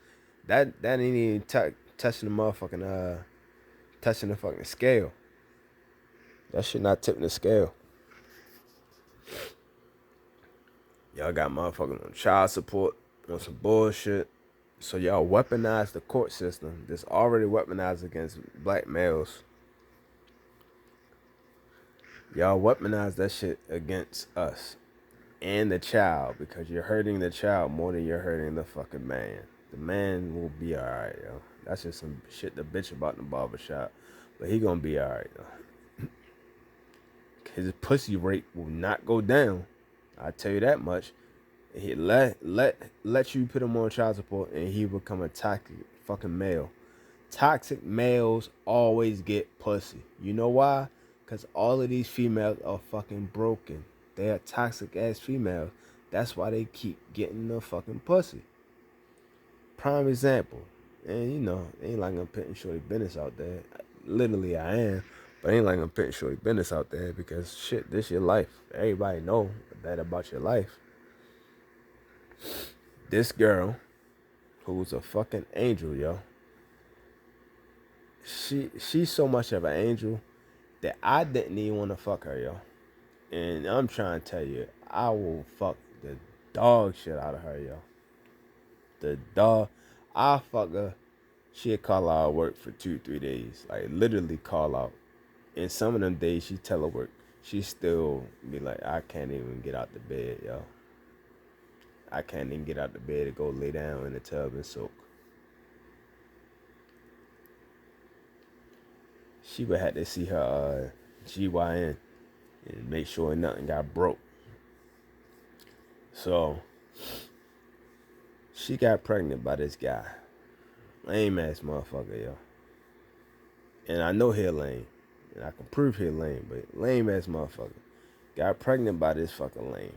That ain't even touching the motherfucking touching the fucking scale. That shit not tipping the scale. Y'all got motherfucking on child support, on some bullshit. So y'all weaponize the court system that's already weaponized against black males. Y'all weaponize that shit against us and the child, because you're hurting the child more than you're hurting the fucking man. The man will be alright, yo. That's just some shit to bitch about in the barbershop. But he gonna be alright, yo. His pussy rate will not go down. I tell you that much. He let you put him on child support and he become a toxic fucking male. Toxic males always get pussy. You know why? Because all of these females are fucking broken. They are toxic ass females. That's why they keep getting the fucking pussy. Prime example. And you know, ain't like I'm putting shorty business out there. Literally I am. But ain't like I'm putting shorty business out there, because shit, this your life. Everybody know that about your life. This girl, who's a fucking angel, yo. She's so much of an angel that I didn't even want to fuck her, yo. And I'm trying to tell you, I will fuck the dog shit out of her, yo. The dog. I fuck her. She'll call out work for 2-3 days. Like, literally call out. And some of them days she telework. She still be like, I can't even get out the bed, yo. I can't even get out the bed to go lay down in the tub and soak. She would have to see her GYN and make sure nothing got broke. So, she got pregnant by this guy. Lame ass motherfucker, yo. And I know he lame. And I can prove he lame, but lame ass motherfucker. Got pregnant by this fucking lame.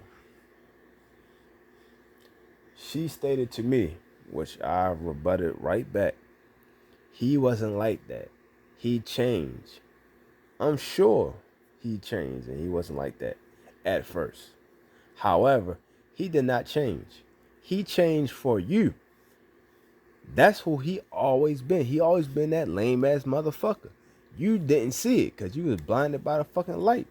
She stated to me, which I rebutted right back, he wasn't like that. He changed. I'm sure he changed and he wasn't like that at first. However, he did not change. He changed for you. That's who he always been. He always been that lame ass motherfucker. You didn't see it because you was blinded by the fucking light.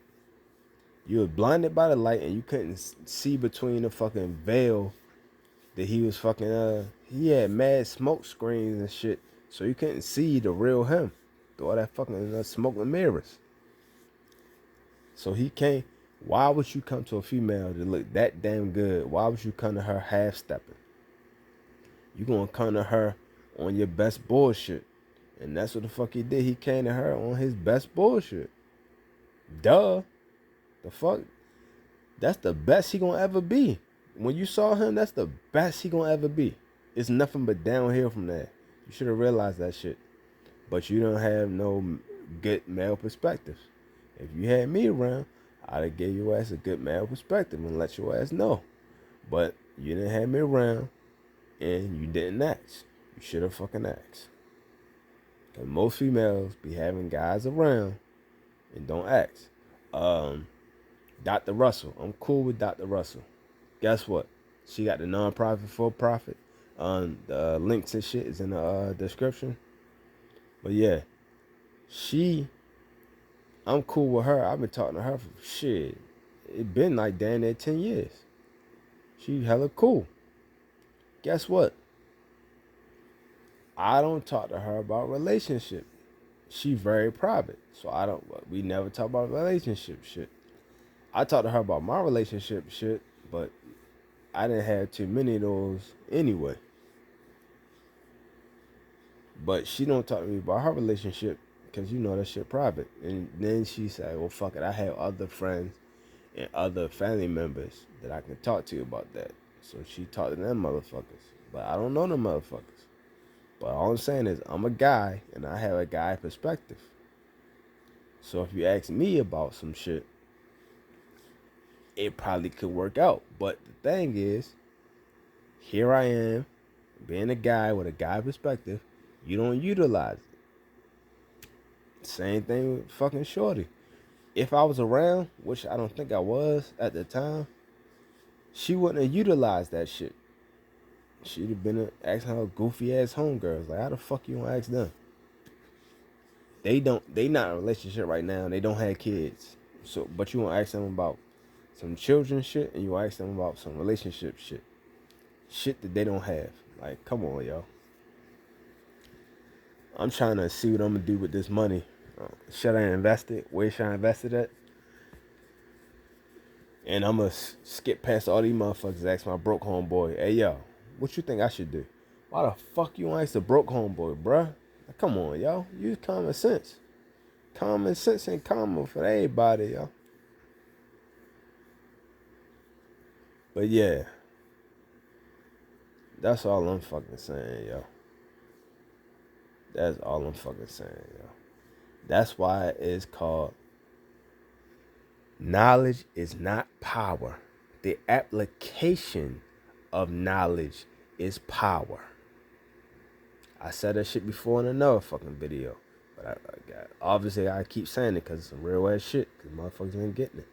You was blinded by the light and you couldn't see between the fucking veil that he was fucking, he had mad smoke screens and shit. So you couldn't see the real him. Through all that fucking smoke and mirrors. So he can't. Why would you come to a female that look that damn good? Why would you come to her half-stepping? You gonna come to her on your best bullshit. And that's what the fuck he did. He came to her on his best bullshit. Duh. The fuck? That's the best he gonna ever be. When you saw him, that's the best he gonna ever be. It's nothing but downhill from that. You should have realized that shit. But you don't have no good male perspectives. If you had me around, I'd have gave your ass a good male perspective and let your ass know. But you didn't have me around and you didn't ask. You should have fucking asked. Because most females be having guys around and don't ask. Dr. Russell. I'm cool with Dr. Russell. Guess what? She got the non-profit for profit. The links and shit is in the description. But yeah, I'm cool with her. I've been talking to her for shit. It been like damn near 10 years. She hella cool. Guess what? I don't talk to her about relationship. She very private. So we never talk about relationship shit. I talk to her about my relationship shit, but I didn't have too many of those anyway. But she don't talk to me about her relationship because that shit private. And then she said, well, fuck it. I have other friends and other family members that I can talk to about that. So she talked to them motherfuckers. But I don't know them motherfuckers. But all I'm saying is I'm a guy and I have a guy perspective. So if you ask me about some shit, it probably could work out. But the thing is, here I am, being a guy with a guy perspective, you don't utilize it. Same thing with fucking Shorty. If I was around, which I don't think I was at the time, she wouldn't have utilized that shit. She'd have been asking her goofy ass homegirls, like, how the fuck you gonna ask them? They not in a relationship right now, they don't have kids. So but you wanna ask them about some children shit and you ask them about some relationship shit. Shit that they don't have. Like, come on, yo. I'm trying to see what I'm gonna do with this money. Should I invest it? Where should I invest it at? And I'm gonna skip past all these motherfuckers and ask my broke homeboy, hey yo, what you think I should do? Why the fuck you want to ask the broke homeboy, bruh? Like, come on, yo. Use common sense. Common sense ain't common for everybody, yo. But yeah, that's all I'm fucking saying, yo. That's all I'm fucking saying, yo. That's why it's called knowledge is not power. The application of knowledge is power. I said that shit before in another fucking video. But obviously I keep saying it because it's some real ass shit. Because motherfuckers ain't getting it.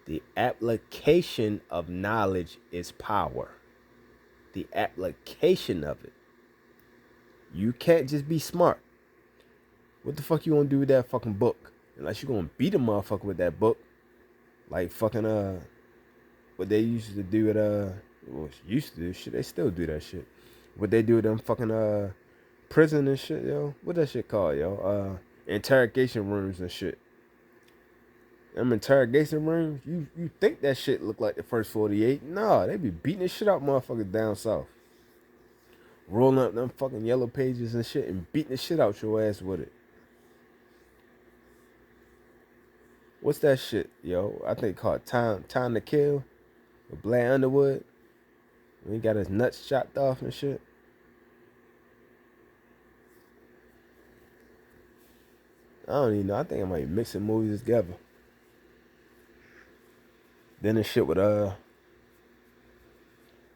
The application of knowledge is power. The application of it. You can't just be smart. What the fuck you gonna do with that fucking book? Unless you gonna beat a motherfucker with that book. Like fucking what they used to do at well, used to do shit, they still do that shit. What they do with them fucking prison and shit, yo. What that shit called, yo? Interrogation rooms and shit. Them interrogation rooms, you think that shit look like the first 48? Nah, they be beating the shit out motherfuckers down south. Rolling up them fucking yellow pages and shit and beating the shit out your ass with it. What's that shit, yo? I think called Time to Kill with Blair Underwood. When he got his nuts chopped off and shit. I don't even know. I think I might be mixing movies together. Then the shit with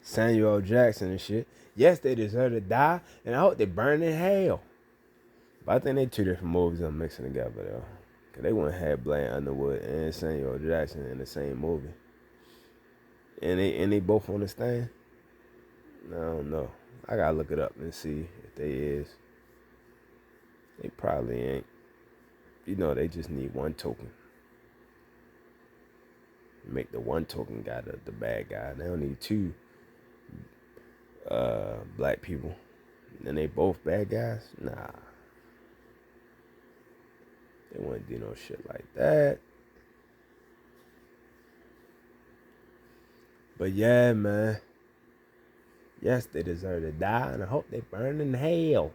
Samuel L. Jackson and shit. Yes, they deserve to die, and I hope they burn in hell. But I think they two different movies I'm mixing together though. Cause they wouldn't have Blair Underwood and Samuel L. Jackson in the same movie. And they both on the stand? I don't know. I gotta look it up and see if they is. They probably ain't. They just need one token. Make the one token guy the bad guy. They don't need two black people. And they both bad guys? Nah. They wouldn't do no shit like that. But yeah, man. Yes, they deserve to die, and I hope they burn in hell.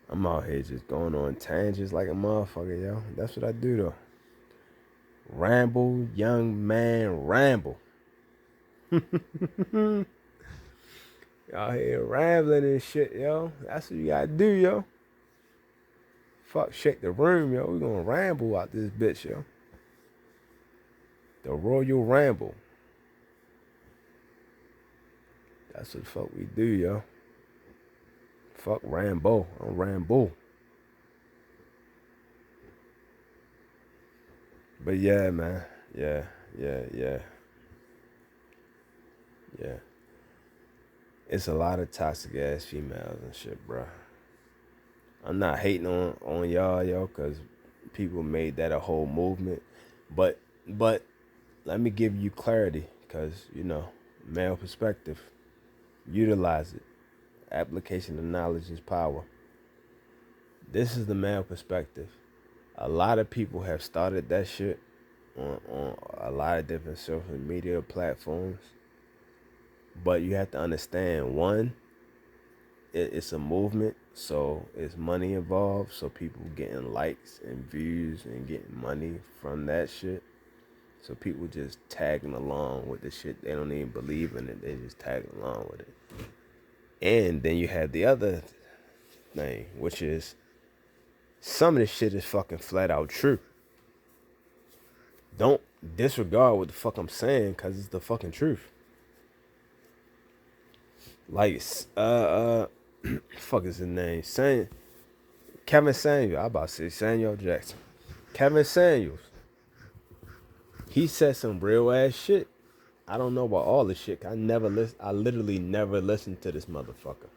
I'm out here just going on tangents like a motherfucker, yo. That's what I do, though. Ramble, young man, ramble. Y'all here rambling and shit, yo. That's what you gotta do, yo. Fuck, shake the room, yo. We gonna ramble out this bitch, yo. The Royal Ramble. That's what the fuck we do, yo. Fuck Rambo. I'm Rambo. But yeah, man. Yeah. It's a lot of toxic ass females and shit, bro. I'm not hating on y'all, yo, because people made that a whole movement. But let me give you clarity, because male perspective. Utilize it. Application of knowledge is power. This is the male perspective. A lot of people have started that shit on a lot of different social media platforms. But you have to understand, one, it's a movement, so it's money involved. So people getting likes and views and getting money from that shit. So people just tagging along with the shit. They don't even believe in it. They just tagging along with it. And then you have the other thing, which is some of this shit is fucking flat out true. Don't disregard what the fuck I'm saying, because it's the fucking truth. Like, fuck is his name? Kevin Samuels. I about to say Samuel Jackson. Kevin Samuels. He said some real ass shit. I don't know about all the shit. I literally never listened to this motherfucker.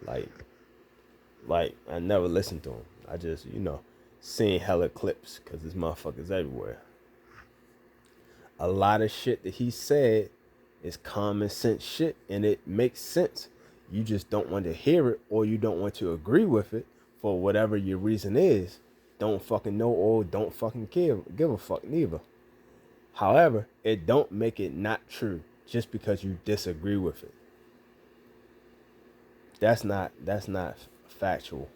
Like I never listened to him. I just, seen hella clips, because this motherfucker's everywhere. A lot of shit that he said is common sense shit, and it makes sense. You just don't want to hear it, or you don't want to agree with it for whatever your reason is. Don't fucking know, or don't fucking give a fuck neither. However, it don't make it not true just because you disagree with it. That's not factual.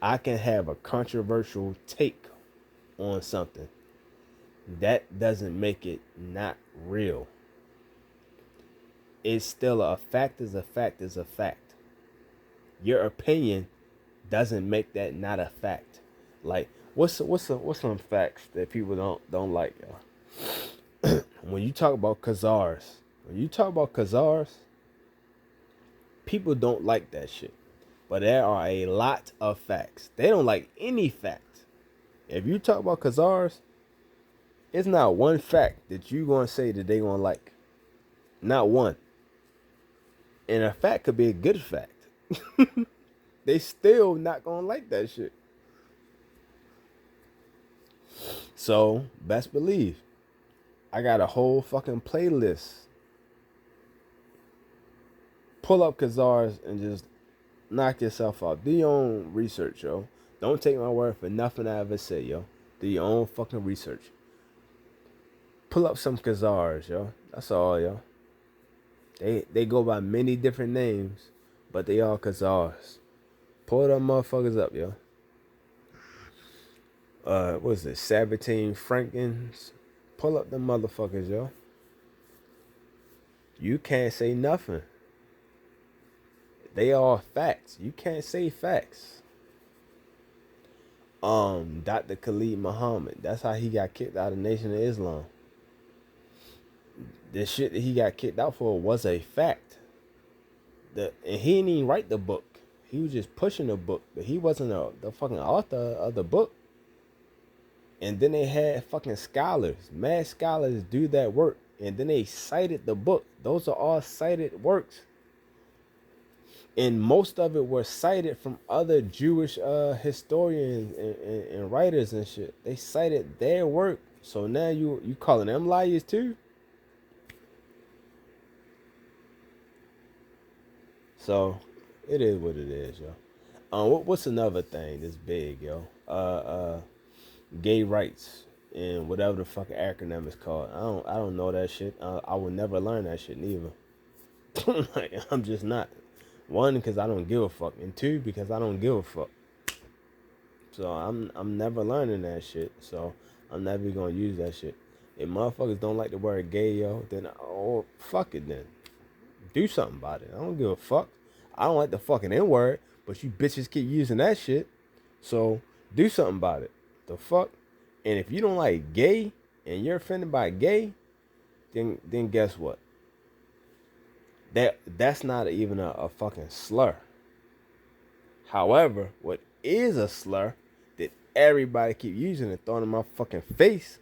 I can have a controversial take on something. That doesn't make it not real. It's still a fact is a fact is a fact. Your opinion doesn't make that not a fact. Like, what's some facts that people don't like, y'all? When you talk about Khazars, people don't like that shit. But there are a lot of facts. They don't like any fact. If you talk about Khazars, it's not one fact that you gonna say that they gonna like. Not one. And a fact could be a good fact. They still not gonna like that shit. So, best believe, I got a whole fucking playlist. Pull up Khazars and just knock yourself out. Do your own research, yo. Don't take my word for nothing I ever say, yo. Do your own fucking research. Pull up some Khazars, yo. That's all, yo. They go by many different names, but they all Khazars. Pull them motherfuckers up, yo. What is it? Sabatine Frankens. Pull up them motherfuckers, yo. You can't say nothing. They are facts. You can't say facts. Dr. Khalid Muhammad. That's how he got kicked out of Nation of Islam. The shit that he got kicked out for was a fact. And he didn't even write the book. He was just pushing the book, but he wasn't the fucking author of the book. And then they had fucking scholars, mad scholars, do that work, and then they cited the book. Those are all cited works, and most of it were cited from other Jewish historians and writers and shit. They cited their work. So now you calling them liars too? So it is what it is, yo. What's another thing that's big, yo? Gay rights and whatever the fucking acronym is called. I don't know that shit. I will never learn that shit neither. Like, I'm just not. One, because I don't give a fuck, and two, because I don't give a fuck. So I'm never learning that shit. So I'm never gonna use that shit. If motherfuckers don't like the word gay, yo, then fuck it then. Do something about it. I don't give a fuck. I don't like the fucking N-word, but you bitches keep using that shit. So do something about it. The fuck? And if you don't like gay and you're offended by gay, then guess what? That's not even a fucking slur. However, what is a slur that everybody keep using and throwing in my fucking face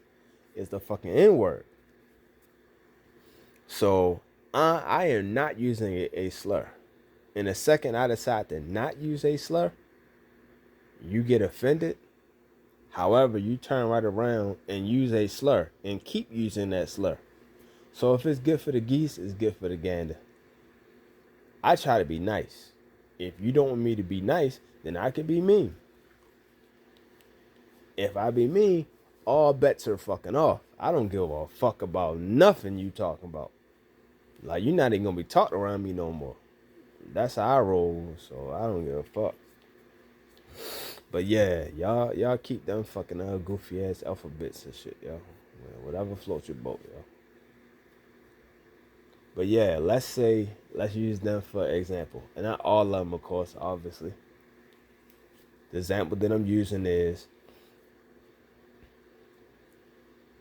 is the fucking N-word. So I am not using a slur. And the second I decide to not use a slur, you get offended. However, you turn right around and use a slur and keep using that slur. So if it's good for the geese, it's good for the gander. I try to be nice. If you don't want me to be nice, then I can be mean. If I be mean, all bets are fucking off. I don't give a fuck about nothing you talking about. Like, you're not even gonna be talking around me no more. That's how I roll, so I don't give a fuck. But yeah, y'all keep them fucking goofy ass alphabets and shit, yo. Whatever floats your boat, yo. But yeah, let's use them for example. And not all of them, of course, obviously. The example that I'm using is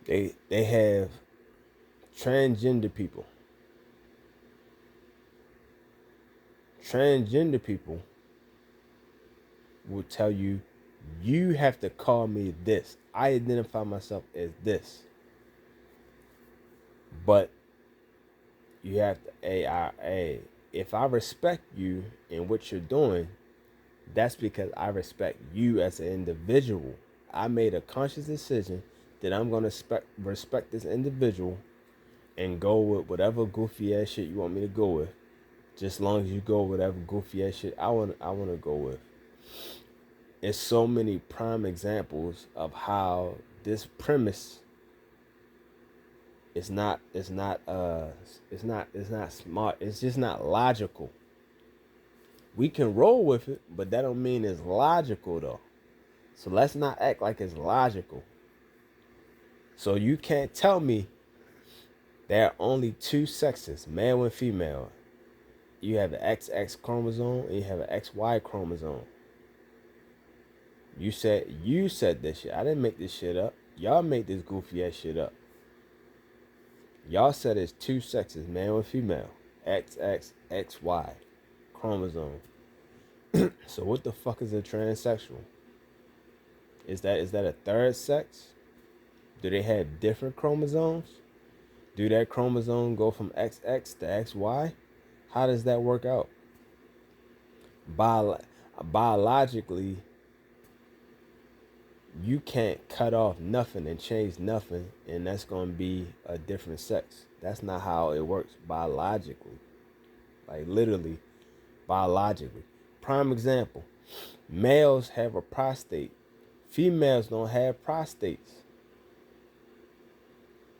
they have transgender people. Transgender people will tell you, you have to call me this. I identify myself as this. But you have to, if I respect you and what you're doing, that's because I respect you as an individual. I made a conscious decision that I'm going to respect this individual and go with whatever goofy ass shit you want me to go with. Just as long as you go with whatever goofy ass shit I want to go with. It's so many prime examples of how this premise is not smart. It's just not logical. We can roll with it, but that don't mean it's logical though. So let's not act like it's logical. So you can't tell me there are only two sexes, male and female. You have the XX chromosome and you have an XY chromosome. You said this shit. I didn't make this shit up. Y'all make this goofy ass shit up. Y'all said it's two sexes, male and female. XX, XY chromosome. So what the fuck is a transsexual? Is that a third sex? Do they have different chromosomes? Do that chromosome go from XX to XY? How does that work out? Biologically, you can't cut off nothing and change nothing, and that's going to be a different sex. That's not how it works biologically. Like, literally, biologically. Prime example, males have a prostate. Females don't have prostates.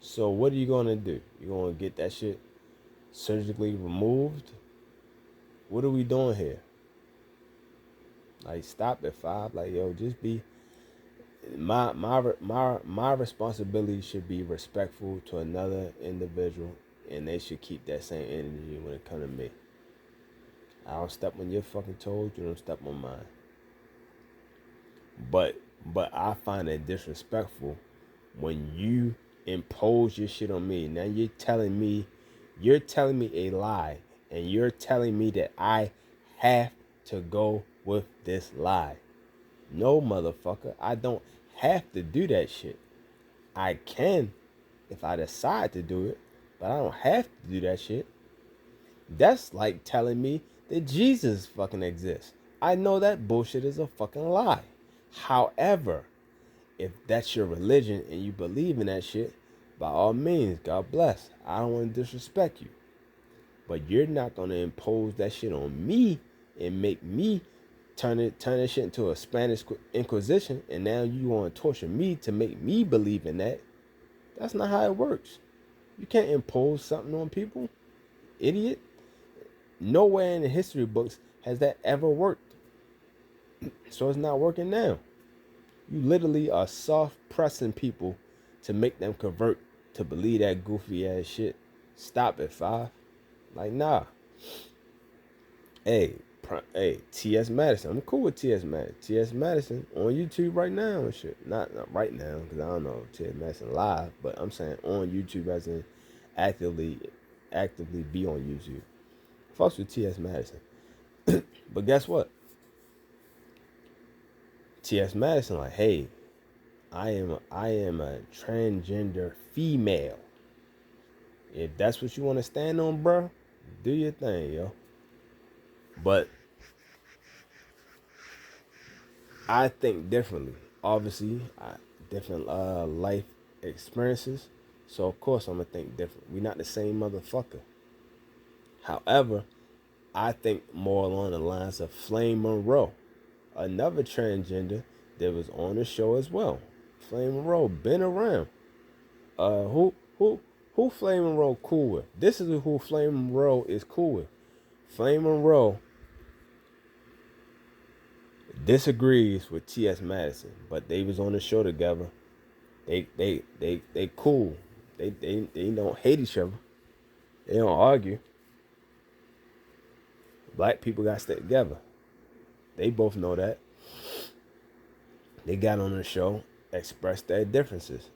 So what are you going to do? You going to get that shit surgically removed? What are we doing here? Like, stop at 5. Like, yo, just be. My responsibility should be respectful to another individual, and they should keep that same energy when it comes to me. I don't step on your fucking toes. You don't step on mine. But I find it disrespectful when you impose your shit on me. Now you're telling me a lie, and you're telling me that I have to go with this lie. No, motherfucker, I don't have to do that shit. I can if I decide to do it, but I don't have to do that shit. That's like telling me that Jesus fucking exists. I know that bullshit is a fucking lie. However, if that's your religion and you believe in that shit, by all means, God bless. I don't want to disrespect you. But you're not going to impose that shit on me and make me turn that shit into a Spanish Inquisition, and now you want to torture me to make me believe in that. That's not how it works. You can't impose something on people, idiot. Nowhere in the history books has that ever worked. So it's not working now. You literally are soft pressing people to make them convert to believe that goofy ass shit. Stop it, 5. Like, nah. Hey, T.S. Madison. I'm cool with T.S. Madison. T.S. Madison on YouTube right now and shit. Not right now, because I don't know T.S. Madison live, but I'm saying on YouTube as in actively be on YouTube. Fucks with T.S. Madison. But guess what? T.S. Madison like, hey, I am a transgender female. If that's what you want to stand on, bro, do your thing, yo. But I think differently. Obviously, different life experiences. So of course I'm gonna think different. We not the same motherfucker. However, I think more along the lines of Flame Monroe, another transgender that was on the show as well. Flame Monroe been around. Uh, who who who Flame Monroe cool with? This is who Flame Monroe is cool with. Flame Monroe disagrees with T.S. Madison, but they was on the show together. They cool. They don't hate each other. They don't argue. Black people got to stay together. They both know that. They got on the show, expressed their differences.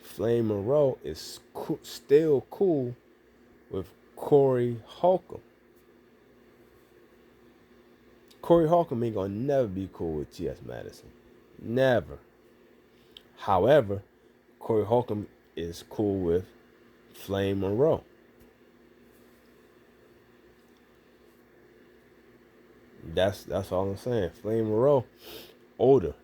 Flame Monroe is still cool with Corey Holcomb. Corey Holcomb ain't gonna never be cool with T.S. Madison. Never. However, Corey Holcomb is cool with Flame Monroe. That's all I'm saying. Flame Monroe, older.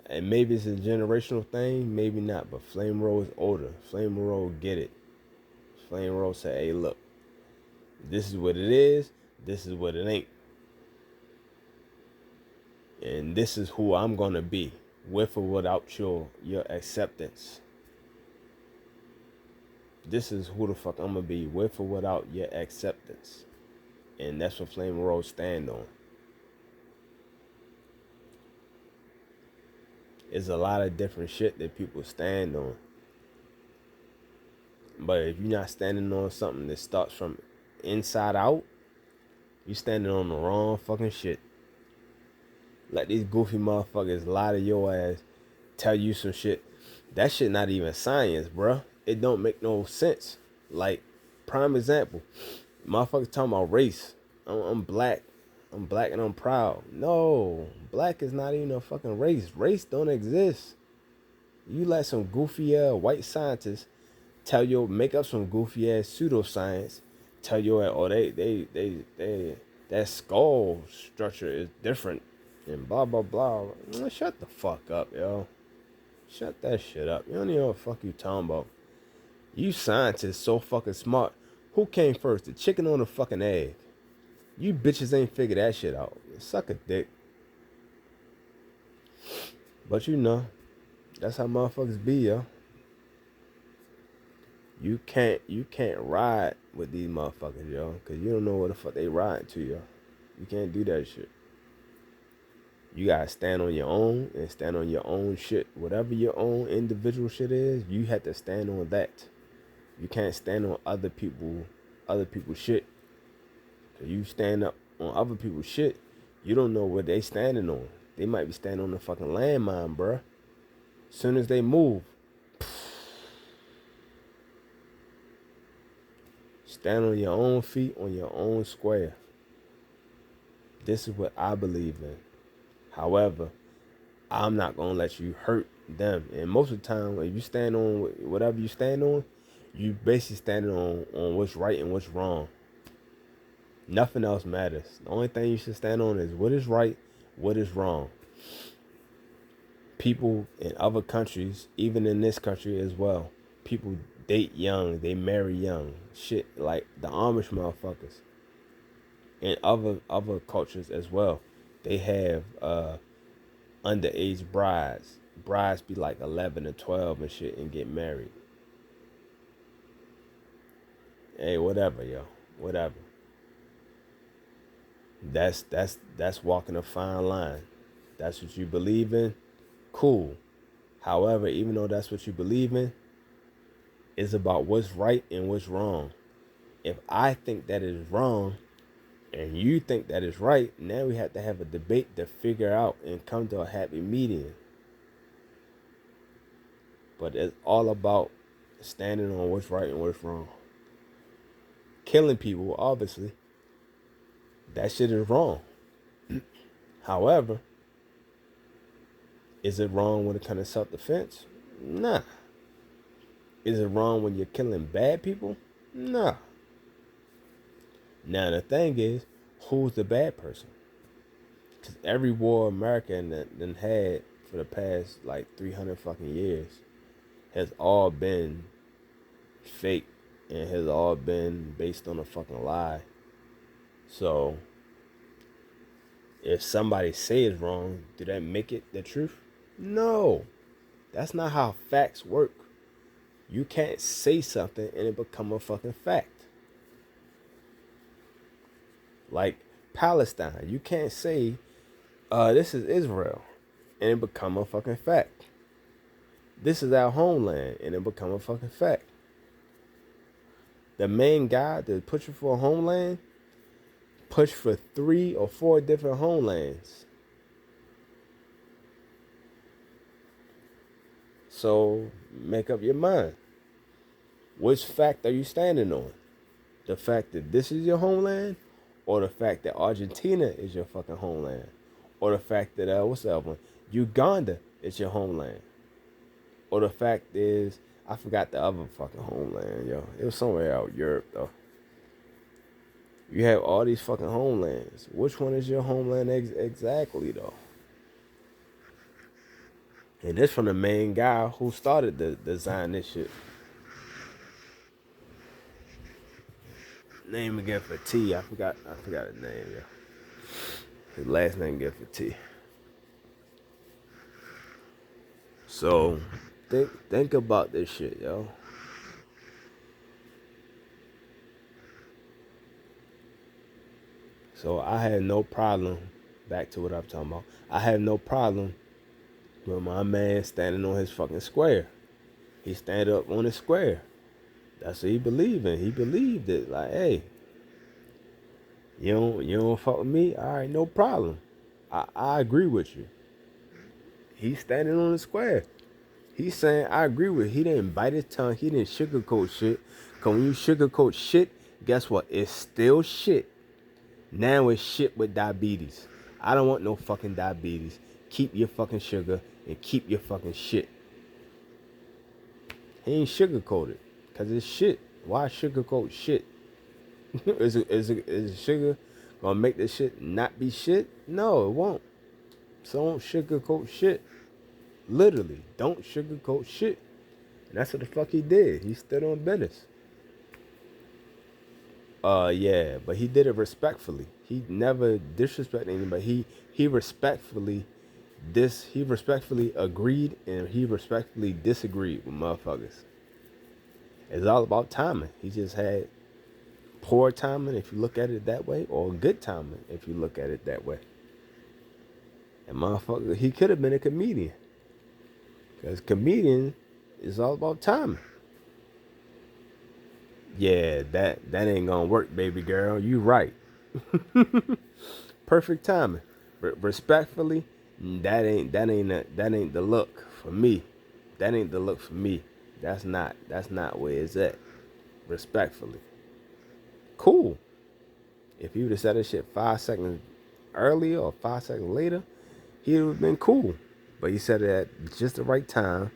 And maybe it's a generational thing, maybe not, but Flame Monroe is older. Flame Monroe get it. Flame Monroe say, hey, look, this is what it is, this is what it ain't. And this is who I'm gonna be, with or without your acceptance. This is who the fuck I'm gonna be, with or without your acceptance. And that's what Flame Monroe stand on. There's a lot of different shit that people stand on. But if you're not standing on something that starts from inside out, you standing on the wrong fucking shit. Let these goofy motherfuckers lie to your ass, tell you some shit. That shit not even science, bruh. It don't make no sense. Like, prime example, motherfuckers talking about race. I'm black. I'm black and I'm proud. No, black is not even a fucking race. Race don't exist. You let some goofy white scientists tell you, make up some goofy ass pseudoscience, tell you, oh, they that skull structure is different and blah blah blah. Shut the fuck up, yo. Shut that shit up. You don't even know what the fuck you talking about. You scientists so fucking smart. Who came first, the chicken or the fucking egg? You bitches ain't figured that shit out. Suck a dick. But you know, that's how motherfuckers be, yo. You can't ride with these motherfuckers, yo, cause you don't know what the fuck they riding to, yo. You can't do that shit. You gotta stand on your own and stand on your own shit. Whatever your own individual shit is, you have to stand on that. You can't stand on other people's shit. Cause you stand up on other people's shit, you don't know what they standing on. They might be standing on the fucking landmine, bruh. Soon as they move, stand on your own feet, on your own square. This is what I believe in. However, I'm not gonna let you hurt them. And most of the time, if you stand on whatever you stand on, you basically standing on what's right and what's wrong. Nothing else matters. The only thing you should stand on is what is right, what is wrong. People in other countries, even in this country as well, people date young, they marry young. Shit, like the Amish motherfuckers. In other cultures as well, they have underage brides. Brides be like 11 or 12 and shit and get married. Hey, whatever, yo. Whatever. That's walking a fine line. That's what you believe in. Cool. However, even though that's what you believe in, it's about what's right and what's wrong. If I think that is wrong and you think that is right, now we have to have a debate to figure out and come to a happy medium. But it's all about standing on what's right and what's wrong. Killing people, obviously, that shit is wrong. However, is it wrong when it comes to self-defense? Nah. Is it wrong when you're killing bad people? Nah. Now the thing is, who's the bad person? Because every war America done had for the past like 300 fucking years has all been fake and has all been based on a fucking lie. So if somebody say it's wrong, do that make it the truth? No. That's not how facts work. You can't say something and it become a fucking fact. Like Palestine, you can't say this is Israel and it become a fucking fact. This is our homeland and it become a fucking fact. The main guy that pushing for a homeland pushed for 3 or 4 different homelands. So make up your mind. Which fact are you standing on? The fact that this is your homeland, or the fact that Argentina is your fucking homeland, or the fact that what's the other one? Uganda is your homeland, or the fact is I forgot the other fucking homeland, yo. It was somewhere out Europe though. You have all these fucking homelands. Which one is your homeland exactly though? And this from the main guy who started the design this shit. Name again for T. I forgot his name, yeah. His last name again for T. So think about this shit, yo. So I had no problem, back to what I'm talking about. I had no problem with my man standing on his fucking square. He stand up on his square. That's what he believed in. He believed it. Like, hey, you don't fuck with me? All right, no problem. I agree with you. He's standing on the square. He's saying I agree with you. He didn't bite his tongue. He didn't sugarcoat shit. Cause when you sugarcoat shit, guess what? It's still shit. Now it's shit with diabetes. I don't want no fucking diabetes. Keep your fucking sugar and keep your fucking shit. He ain't sugarcoated. Cause it's shit. Why sugarcoat shit? Is sugar gonna make this shit not be shit? No, it won't. So don't sugarcoat shit. Literally, don't sugarcoat shit. And that's what the fuck he did. He stood on business. Yeah, but he did it respectfully. He never disrespected anybody. He respectfully he respectfully agreed and he respectfully disagreed with motherfuckers. It's all about timing. He just had poor timing if you look at it that way, or good timing if you look at it that way. And motherfucker, he could have been a comedian. Because comedian is all about timing. Yeah, that ain't gonna work, baby girl. You right. Perfect timing. Respectfully, that ain't the look for me. That ain't the look for me. That's not where it's at. Respectfully. Cool. If he would have said that shit 5 seconds earlier or 5 seconds later, he would have been cool. But he said it at just the right time.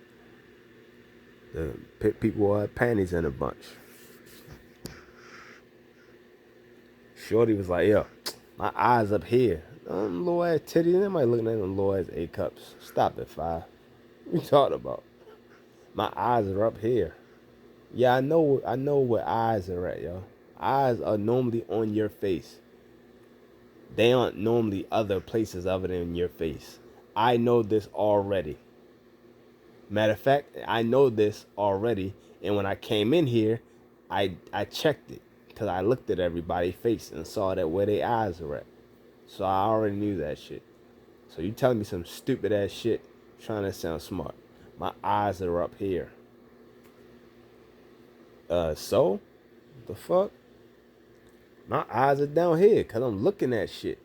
The people had panties in a bunch. Shorty was like, yo, my eyes up here. Little ass titties. Anybody looking at them little ass A cups. Stop it, 5. What you talking about? My eyes are up here. Yeah, I know where eyes are at, yo. Eyes are normally on your face. They aren't normally other places other than your face. I know this already. Matter of fact, I know this already. And when I came in here, I checked it. Because I looked at everybody's face and saw that where their eyes are at. So I already knew that shit. So you telling me some stupid ass shit trying to sound smart. My eyes are up here. So? The fuck? My eyes are down here because I'm looking at shit.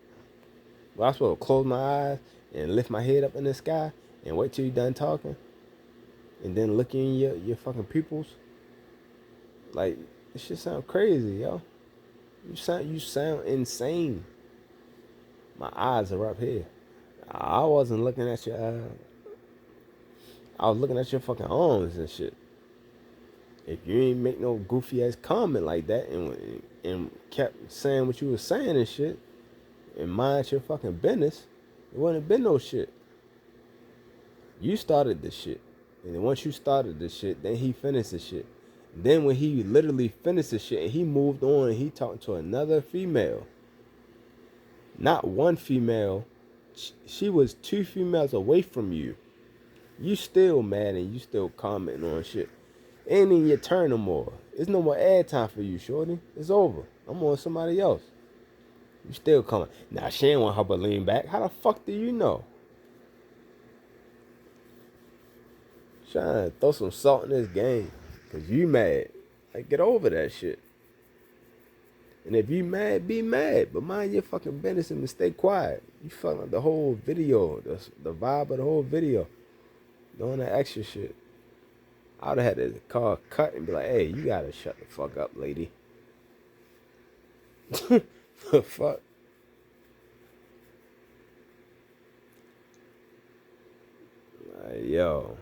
Well, I'm supposed to close my eyes and lift my head up in the sky and wait till you done talking and then look in your fucking pupils. Like, this shit sound crazy, yo. You sound insane. My eyes are up here. I wasn't looking at your I was looking at your fucking arms and shit. If you ain't make no goofy ass comment like that and kept saying what you was saying and shit and mind your fucking business, it wouldn't have been no shit. You started the shit. And then once you started the shit, then he finished the shit. Then when he literally finished the shit and he moved on and he talked to another female, not one female, she was two females away from you. You still mad and you still commenting on shit. It ain't even your turn no more. It's no more ad time for you, shorty. It's over. I'm on somebody else. You still coming. Now she ain't want her balloon back. How the fuck do you know? Trying to throw some salt in this game. Cause you mad. Like, get over that shit. And if you mad, be mad. But mind your fucking business and stay quiet. You fucking up the whole video. The vibe of the whole video. Doing that extra shit. I would have had to call cut and be like, hey, you gotta shut the fuck up, lady. The fuck? Like, yo.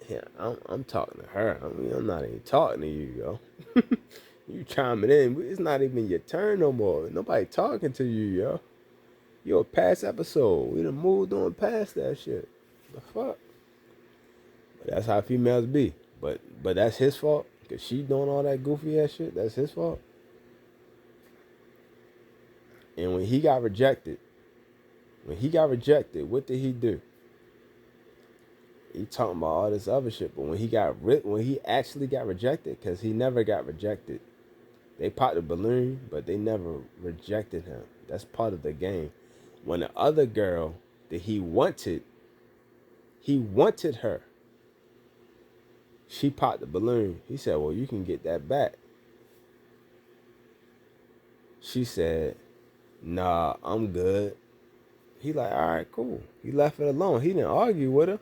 Yeah, I'm talking to her. I mean, I'm not even talking to you, yo. You chiming in. It's not even your turn no more. Nobody talking to you, yo. You're a past episode. We done moved on past that shit. The fuck? But that's how females be. But that's his fault. Cause she doing all that goofy ass shit. That's his fault. And when he got rejected, what did he do? He talking about all this other shit. But when he actually got rejected, cause he never got rejected. They popped the balloon, but they never rejected him. That's part of the game. When the other girl that he wanted her. She popped the balloon. He said, well, you can get that back. She said, nah, I'm good. He like, all right, cool. He left it alone. He didn't argue with her.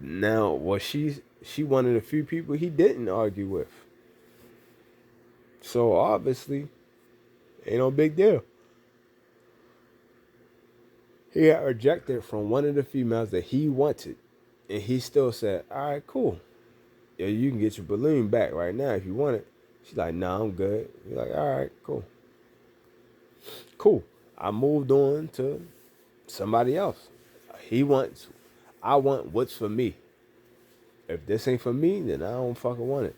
Now, was she one of the few people he didn't argue with. So obviously, ain't no big deal. He got rejected from one of the females that he wanted. And he still said, all right, cool. Yeah, you can get your balloon back right now if you want it. She's like, nah, I'm good. He's like, all right, cool. Cool. I moved on to somebody else. I want what's for me. If this ain't for me, then I don't fucking want it.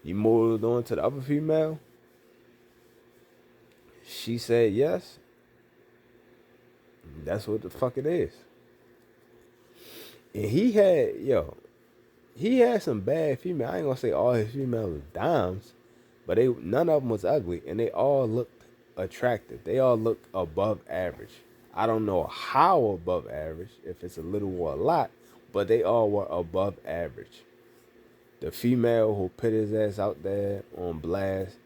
He moved on to the other female. She said yes. That's what the fuck it is. And he had some bad female. I ain't gonna say all his females was dimes, but none of them was ugly, and they all looked attractive. They all looked above average. I don't know how above average, if it's a little or a lot, but they all were above average. The female who put his ass out there on blast,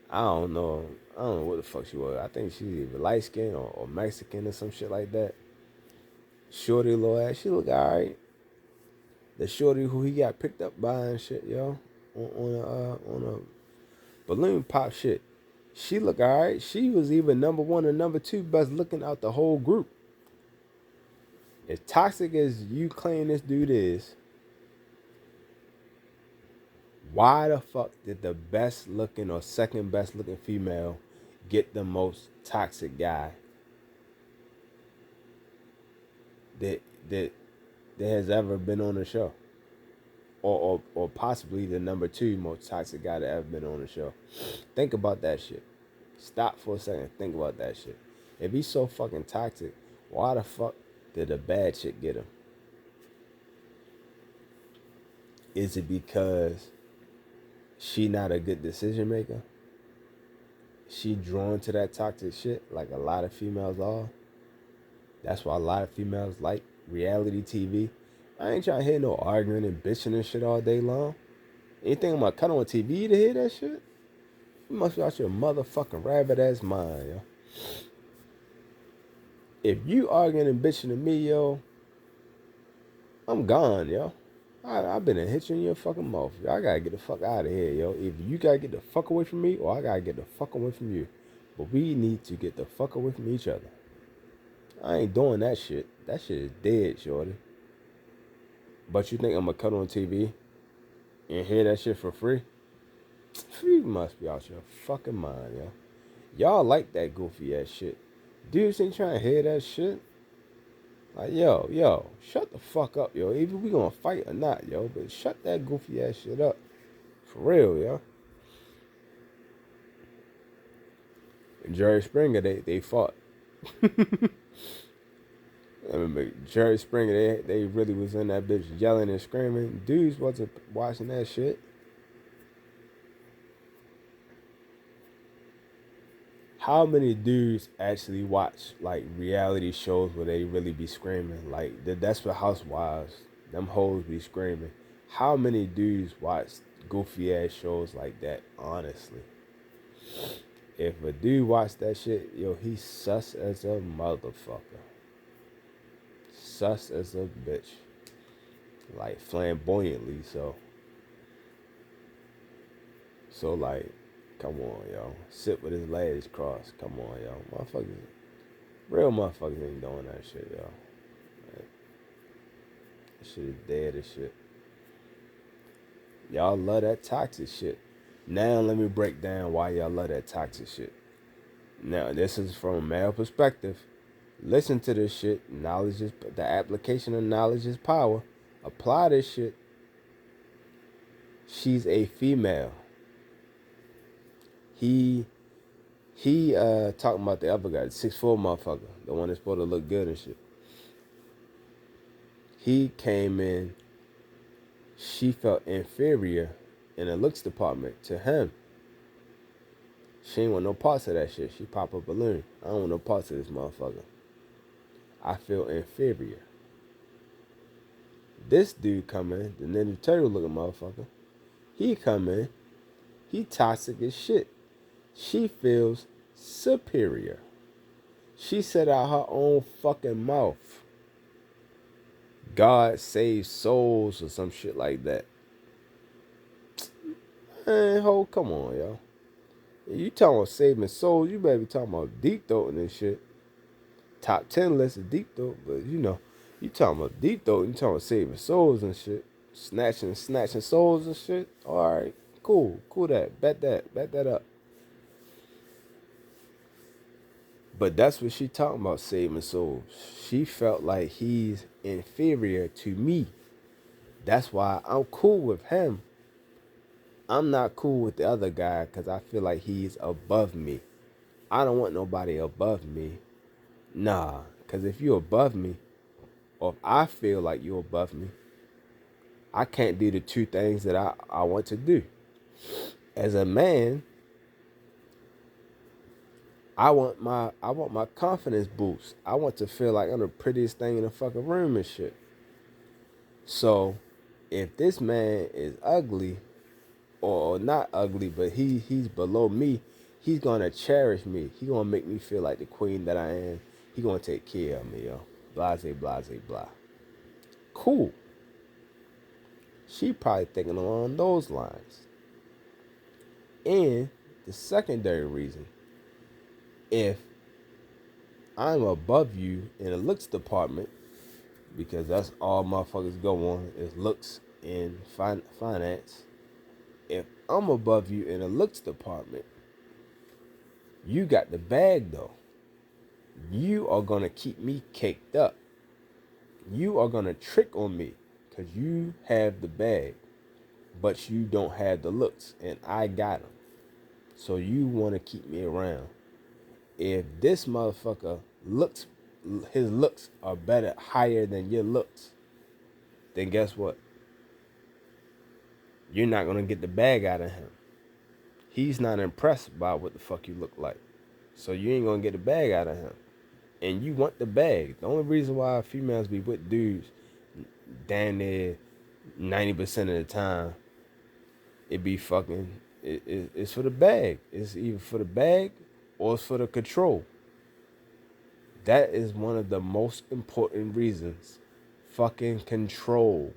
I don't know what the fuck she was. I think she's either light skinned or Mexican or some shit like that. Shorty little ass, she look alright. The shorty who he got picked up by and shit, yo, on a balloon pop shit. She look alright. She was even number one or number two best looking out the whole group. As toxic as you claim this dude is, why the fuck did the best looking or second best looking female get the most toxic guy that has ever been on the show? Or possibly the number two most toxic guy that ever been on the show. Think about that shit. Stop for a second. Think about that shit. If he's so fucking toxic, why the fuck did the bad shit get him? Is it because she not a good decision maker? She drawn to that toxic shit like a lot of females are. That's why a lot of females like reality TV. I ain't trying to hear no arguing and bitching and shit all day long. Anything I'm gonna cut on TV to hear that shit? You must be out your motherfucking rabbit ass mind, yo. If you arguing and bitching to me, yo, I'm gone, yo. I've been hit you in your fucking mouth. Yo. I gotta get the fuck out of here, yo. If you gotta get the fuck away from me, or I gotta get the fuck away from you. But we need to get the fuck away from each other. I ain't doing that shit. That shit is dead, shorty. But you think I'm gonna cut on TV and hear that shit for free? You must be out your fucking mind, yo. Y'all like that goofy ass shit. Dudes ain't trying to hear that shit. Like, yo, shut the fuck up, yo. Either we gonna fight or not, yo. But shut that goofy ass shit up. For real, yo. And Jerry Springer, they fought. I remember Jerry Springer, they really was in that bitch yelling and screaming. Dudes wasn't watching that shit. How many dudes actually watch like reality shows where they really be screaming? Like the Desperate Housewives, them hoes be screaming. How many dudes watch goofy ass shows like that? Honestly, if a dude watch that shit, yo, he sus as a motherfucker, sus as a bitch, like flamboyantly. So like, come on, yo, sit with his legs crossed. Come on, yo, motherfuckers, real motherfuckers ain't doing that shit, yo. That shit is dead as shit. Y'all love that toxic shit. Now let me break down why y'all love that toxic shit. Now this is from a male perspective. Listen to this shit. Knowledge is the application of knowledge is power. Apply this shit. She's a female. He talking about the other guy, the 6'4" motherfucker, the one that's supposed to look good and shit. He came in. She felt inferior in the looks department to him. She ain't want no parts of that shit. She pop a balloon. I don't want no parts of this motherfucker. I feel inferior. This dude come in, the Ninja Turtle looking motherfucker. He come in. He toxic as shit. She feels superior. She said out her own fucking mouth, God saves souls or some shit like that. Man, ho, come on, yo. You talking about saving souls, you better be talking about deep throating and shit. Top 10 list of deep throat, but you know, you talking about deep throat, you talking about saving souls and shit. Snatching souls and shit. Alright, cool that. Bet that up. But that's what she talking about, saving souls. She felt like he's inferior to me. That's why I'm cool with him. I'm not cool with the other guy because I feel like he's above me. I don't want nobody above me. Nah, because if you're above me, or if I feel like you're above me, I can't do the two things that I want to do. As a man, I want my confidence boost. I want to feel like I'm the prettiest thing in the fucking room and shit. So if this man is ugly, or not ugly, but he's below me, he's gonna cherish me. He gonna make me feel like the queen that I am. He gonna take care of me, yo. Blase, blase, blah. Cool. She probably thinking along those lines. And the secondary reason, if I'm above you in the looks department, because that's all motherfuckers go on is looks in finance. If I'm above you in the looks department, you got the bag though. You are gonna keep me caked up. You are gonna trick on me because you have the bag, but you don't have the looks, and I got them. So you want to keep me around. If this motherfucker looks, his looks are better, higher than your looks, then guess what? You're not gonna get the bag out of him. He's not impressed by what the fuck you look like. So you ain't gonna get the bag out of him. And you want the bag. The only reason why females be with dudes damn near 90% of the time, it be fucking, it's for the bag. It's either for the bag or it's for the control. That is one of the most important reasons. Fucking control.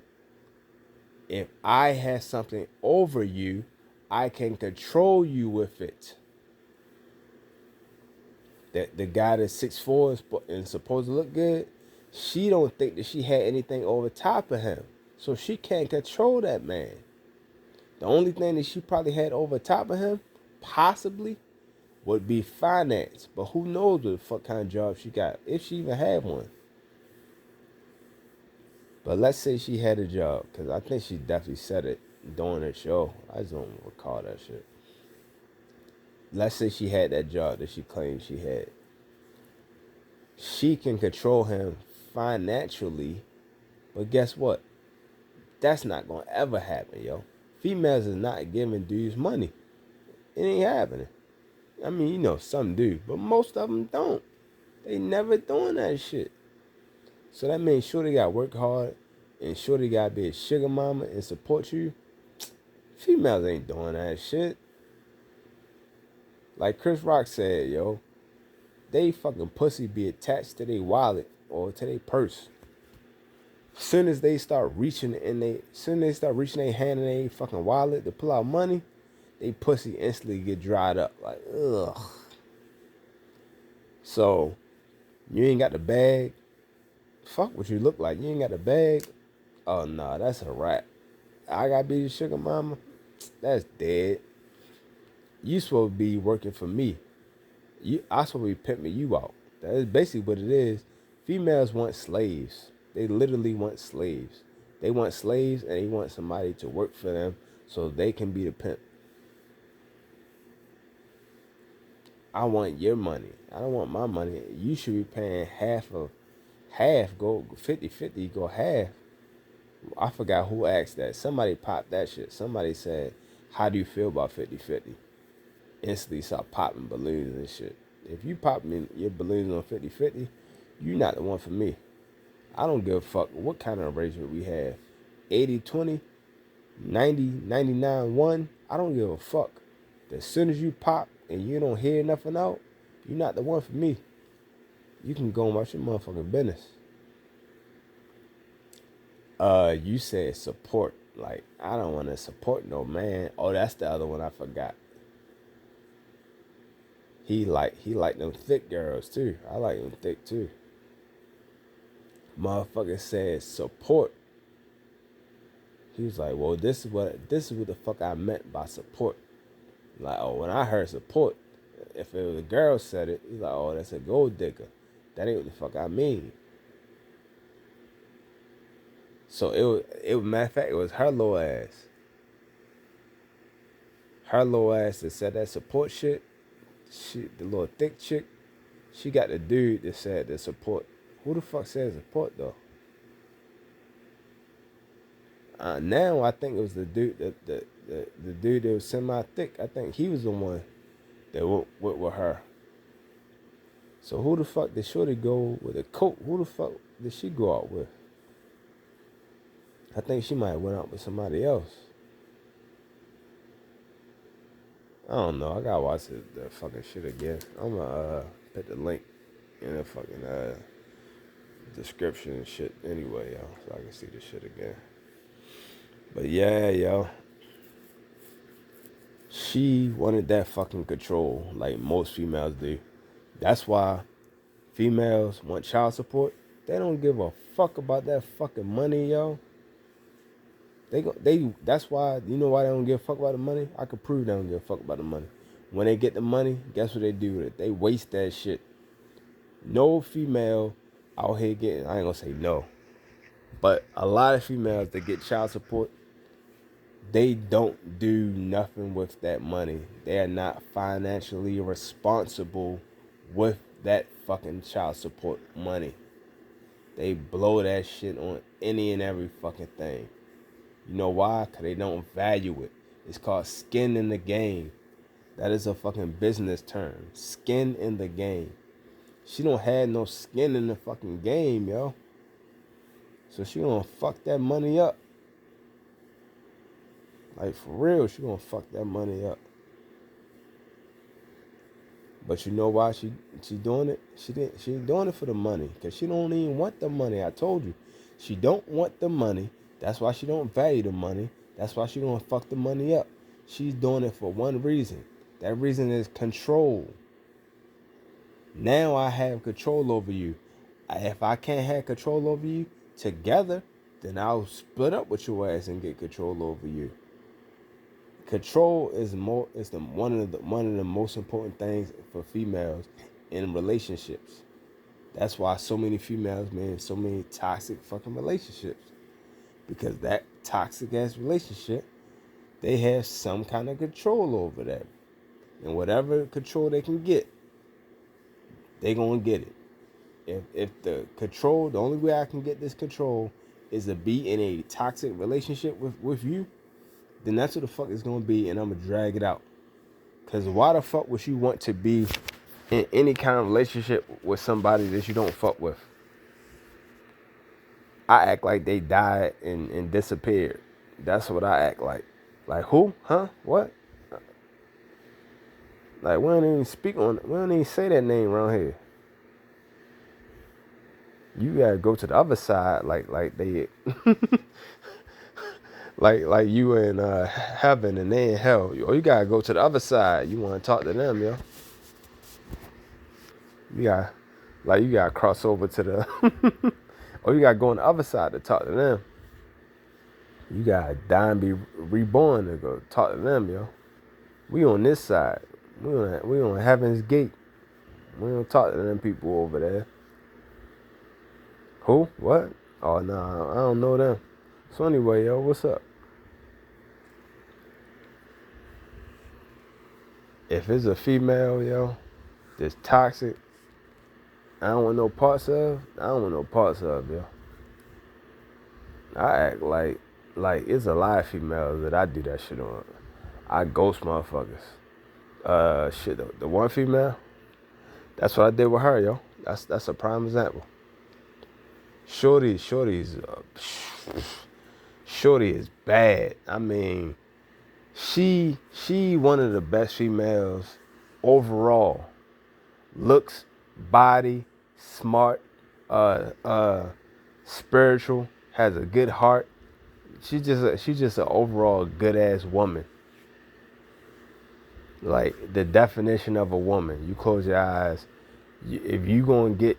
If I have something over you, I can control you with it. That the guy that's 6'4" and supposed to look good, she don't think that she had anything over top of him. So she can't control that man. The only thing that she probably had over top of him, possibly, would be finance. But who knows what the fuck kind of job she got, if she even had one. But let's say she had a job, because I think she definitely said it during her show. I just don't recall that shit. Let's say she had that job that she claimed she had. She can control him financially, but guess what? That's not gonna ever happen, yo. Females is not giving dudes money. It ain't happening. I mean, you know, some do, but most of them don't. They never doing that shit. So that means shorty gotta work hard, and shorty gotta be a sugar mama and support you. Females ain't doing that shit. Like Chris Rock said, yo, they fucking pussy be attached to their wallet or to their purse. Soon as they start reaching their hand in their fucking wallet to pull out money, they pussy instantly get dried up. Like, ugh. So you ain't got the bag. Fuck what you look like. You ain't got the bag. Oh nah, that's a wrap. I gotta be the sugar mama. That's dead. You supposed to be working for me. I supposed to be pimping you out. That is basically what it is. Females want slaves. They literally want slaves. They want slaves and they want somebody to work for them so they can be the pimp. I want your money. I don't want my money. You should be paying half, go 50-50, go half. I forgot who asked that. Somebody popped that shit. Somebody said, how do you feel about 50-50? Instantly start popping balloons and shit. If you pop your balloons on 50-50, you're not the one for me. I don't give a fuck what kind of arrangement we have. 80-20, 90-99-1. I don't give a fuck. As soon as you pop and you don't hear nothing out, you're not the one for me. You can go and watch your motherfucking business. You said support. Like, I don't want to support no man. Oh, that's the other one I forgot. He like them thick girls too. I like them thick too. Motherfucker said support. He was like, well, this is what the fuck I meant by support. Like, oh, when I heard support, if it was a girl said it, he's like, oh, that's a gold digger. That ain't what the fuck I mean. So it was matter of fact, it was her little ass. Her little ass that said that support shit. The little thick chick, she got the dude that said the support. Who the fuck said support though? Now I think it was the dude the dude that was semi-thick. I think he was the one that went with her. So who the fuck did Shorty go with a coat? Who the fuck did she go out with? I think she might have went out with somebody else. I don't know. I gotta watch the fucking shit again. I'm gonna put the link in the fucking description and shit anyway, yo, so I can see the shit again. But yeah, yo. She wanted that fucking control like most females do. That's why females want child support. They don't give a fuck about that fucking money, yo. That's why, you know why they don't give a fuck about the money? I could prove they don't give a fuck about the money. When they get the money, guess what they do with it? They waste that shit. No female out here getting, I ain't gonna say no, but a lot of females that get child support, they don't do nothing with that money. They are not financially responsible with that fucking child support money. They blow that shit on any and every fucking thing. You know why? Because they don't value it. It's called skin in the game. That is a fucking business term. Skin in the game. She don't have no skin in the fucking game, yo. So she gonna fuck that money up. Like, for real, she gonna fuck that money up. But you know why she doing it? She ain't doing it for the money. Because she don't even want the money. I told you. She don't want the money. That's why she don't value the money. That's why she gonna fuck the money up. She's doing it for one reason. That reason is control. Now I have control over you. If I can't have control over you, together then I'll split up with your ass and get control over you. Control is one of the most important things for females in relationships. That's why so many females, man, so many toxic fucking relationships. Because that toxic ass relationship, they have some kind of control over that. And whatever control they can get, they gonna get it. If the control, the only way I can get this control is to be in a toxic relationship with you, then that's what the fuck it's gonna be, and I'm gonna drag it out. Cause why the fuck would you want to be in any kind of relationship with somebody that you don't fuck with? I act like they died and disappeared. That's what I act like. Like who? Huh? What? Like we don't even we don't even say that name around here. You gotta go to the other side, like they, like you in heaven and they in hell. Or you gotta go to the other side. You wanna talk to them, yo. You gotta cross over to the, or you gotta go on the other side to talk to them. You gotta die and be reborn to go talk to them, yo. We on this side. We on heaven's gate. We don't talk to them people over there. Who? What? Oh, nah, I don't know them. So anyway, yo, what's up? If it's a female, yo, that's toxic, I don't want no parts of, yo. I act like it's a lot of females that I do that shit on. I ghost motherfuckers. Shit, the one female, that's what I did with her, yo. That's a prime example. Shorty is bad. I mean, she one of the best females overall. Looks, body, smart, spiritual, has a good heart. She's just an overall good ass woman. Like the definition of a woman. You close your eyes, if you gonna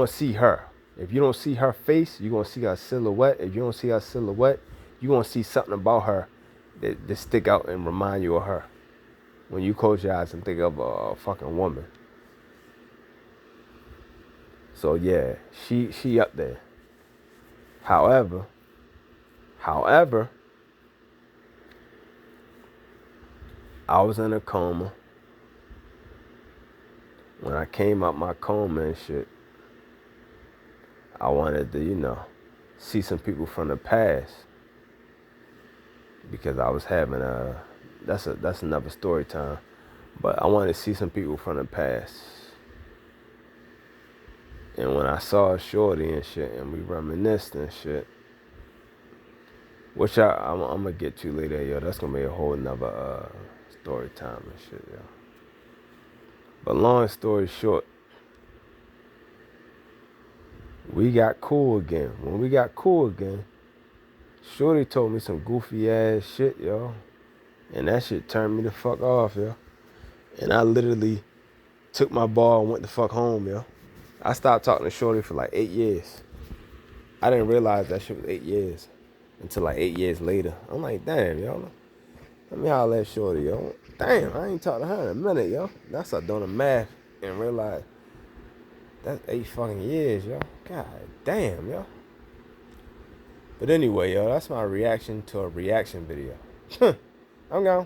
see her. If you don't see her face, you're gonna see her silhouette. If you don't see her silhouette, you're gonna see something about her that stick out and remind you of her. When you close your eyes and think of a fucking woman. So yeah, she up there. However, I was in a coma. When I came out my coma and shit, I wanted to, see some people from the past. Because I was having that's another story time. But I wanted to see some people from the past. And when I saw Shorty and shit, and we reminisced and shit, which I'm gonna get to later, yo. That's gonna be a whole nother story time and shit, yo. But long story short, we got cool again. When we got cool again, Shorty told me some goofy ass shit, yo. And that shit turned me the fuck off, yo. And I literally took my ball and went the fuck home, yo. I stopped talking to Shorty for like 8 years. I didn't realize that shit was 8 years until like 8 years later. I'm like, damn, yo. Let me holler at Shorty, yo. Damn, I ain't talked to her in a minute, yo. Then I started doing the math and realized that's 8 fucking years, yo. God damn, yo. But anyway, yo, that's my reaction to a reaction video. I'm gone.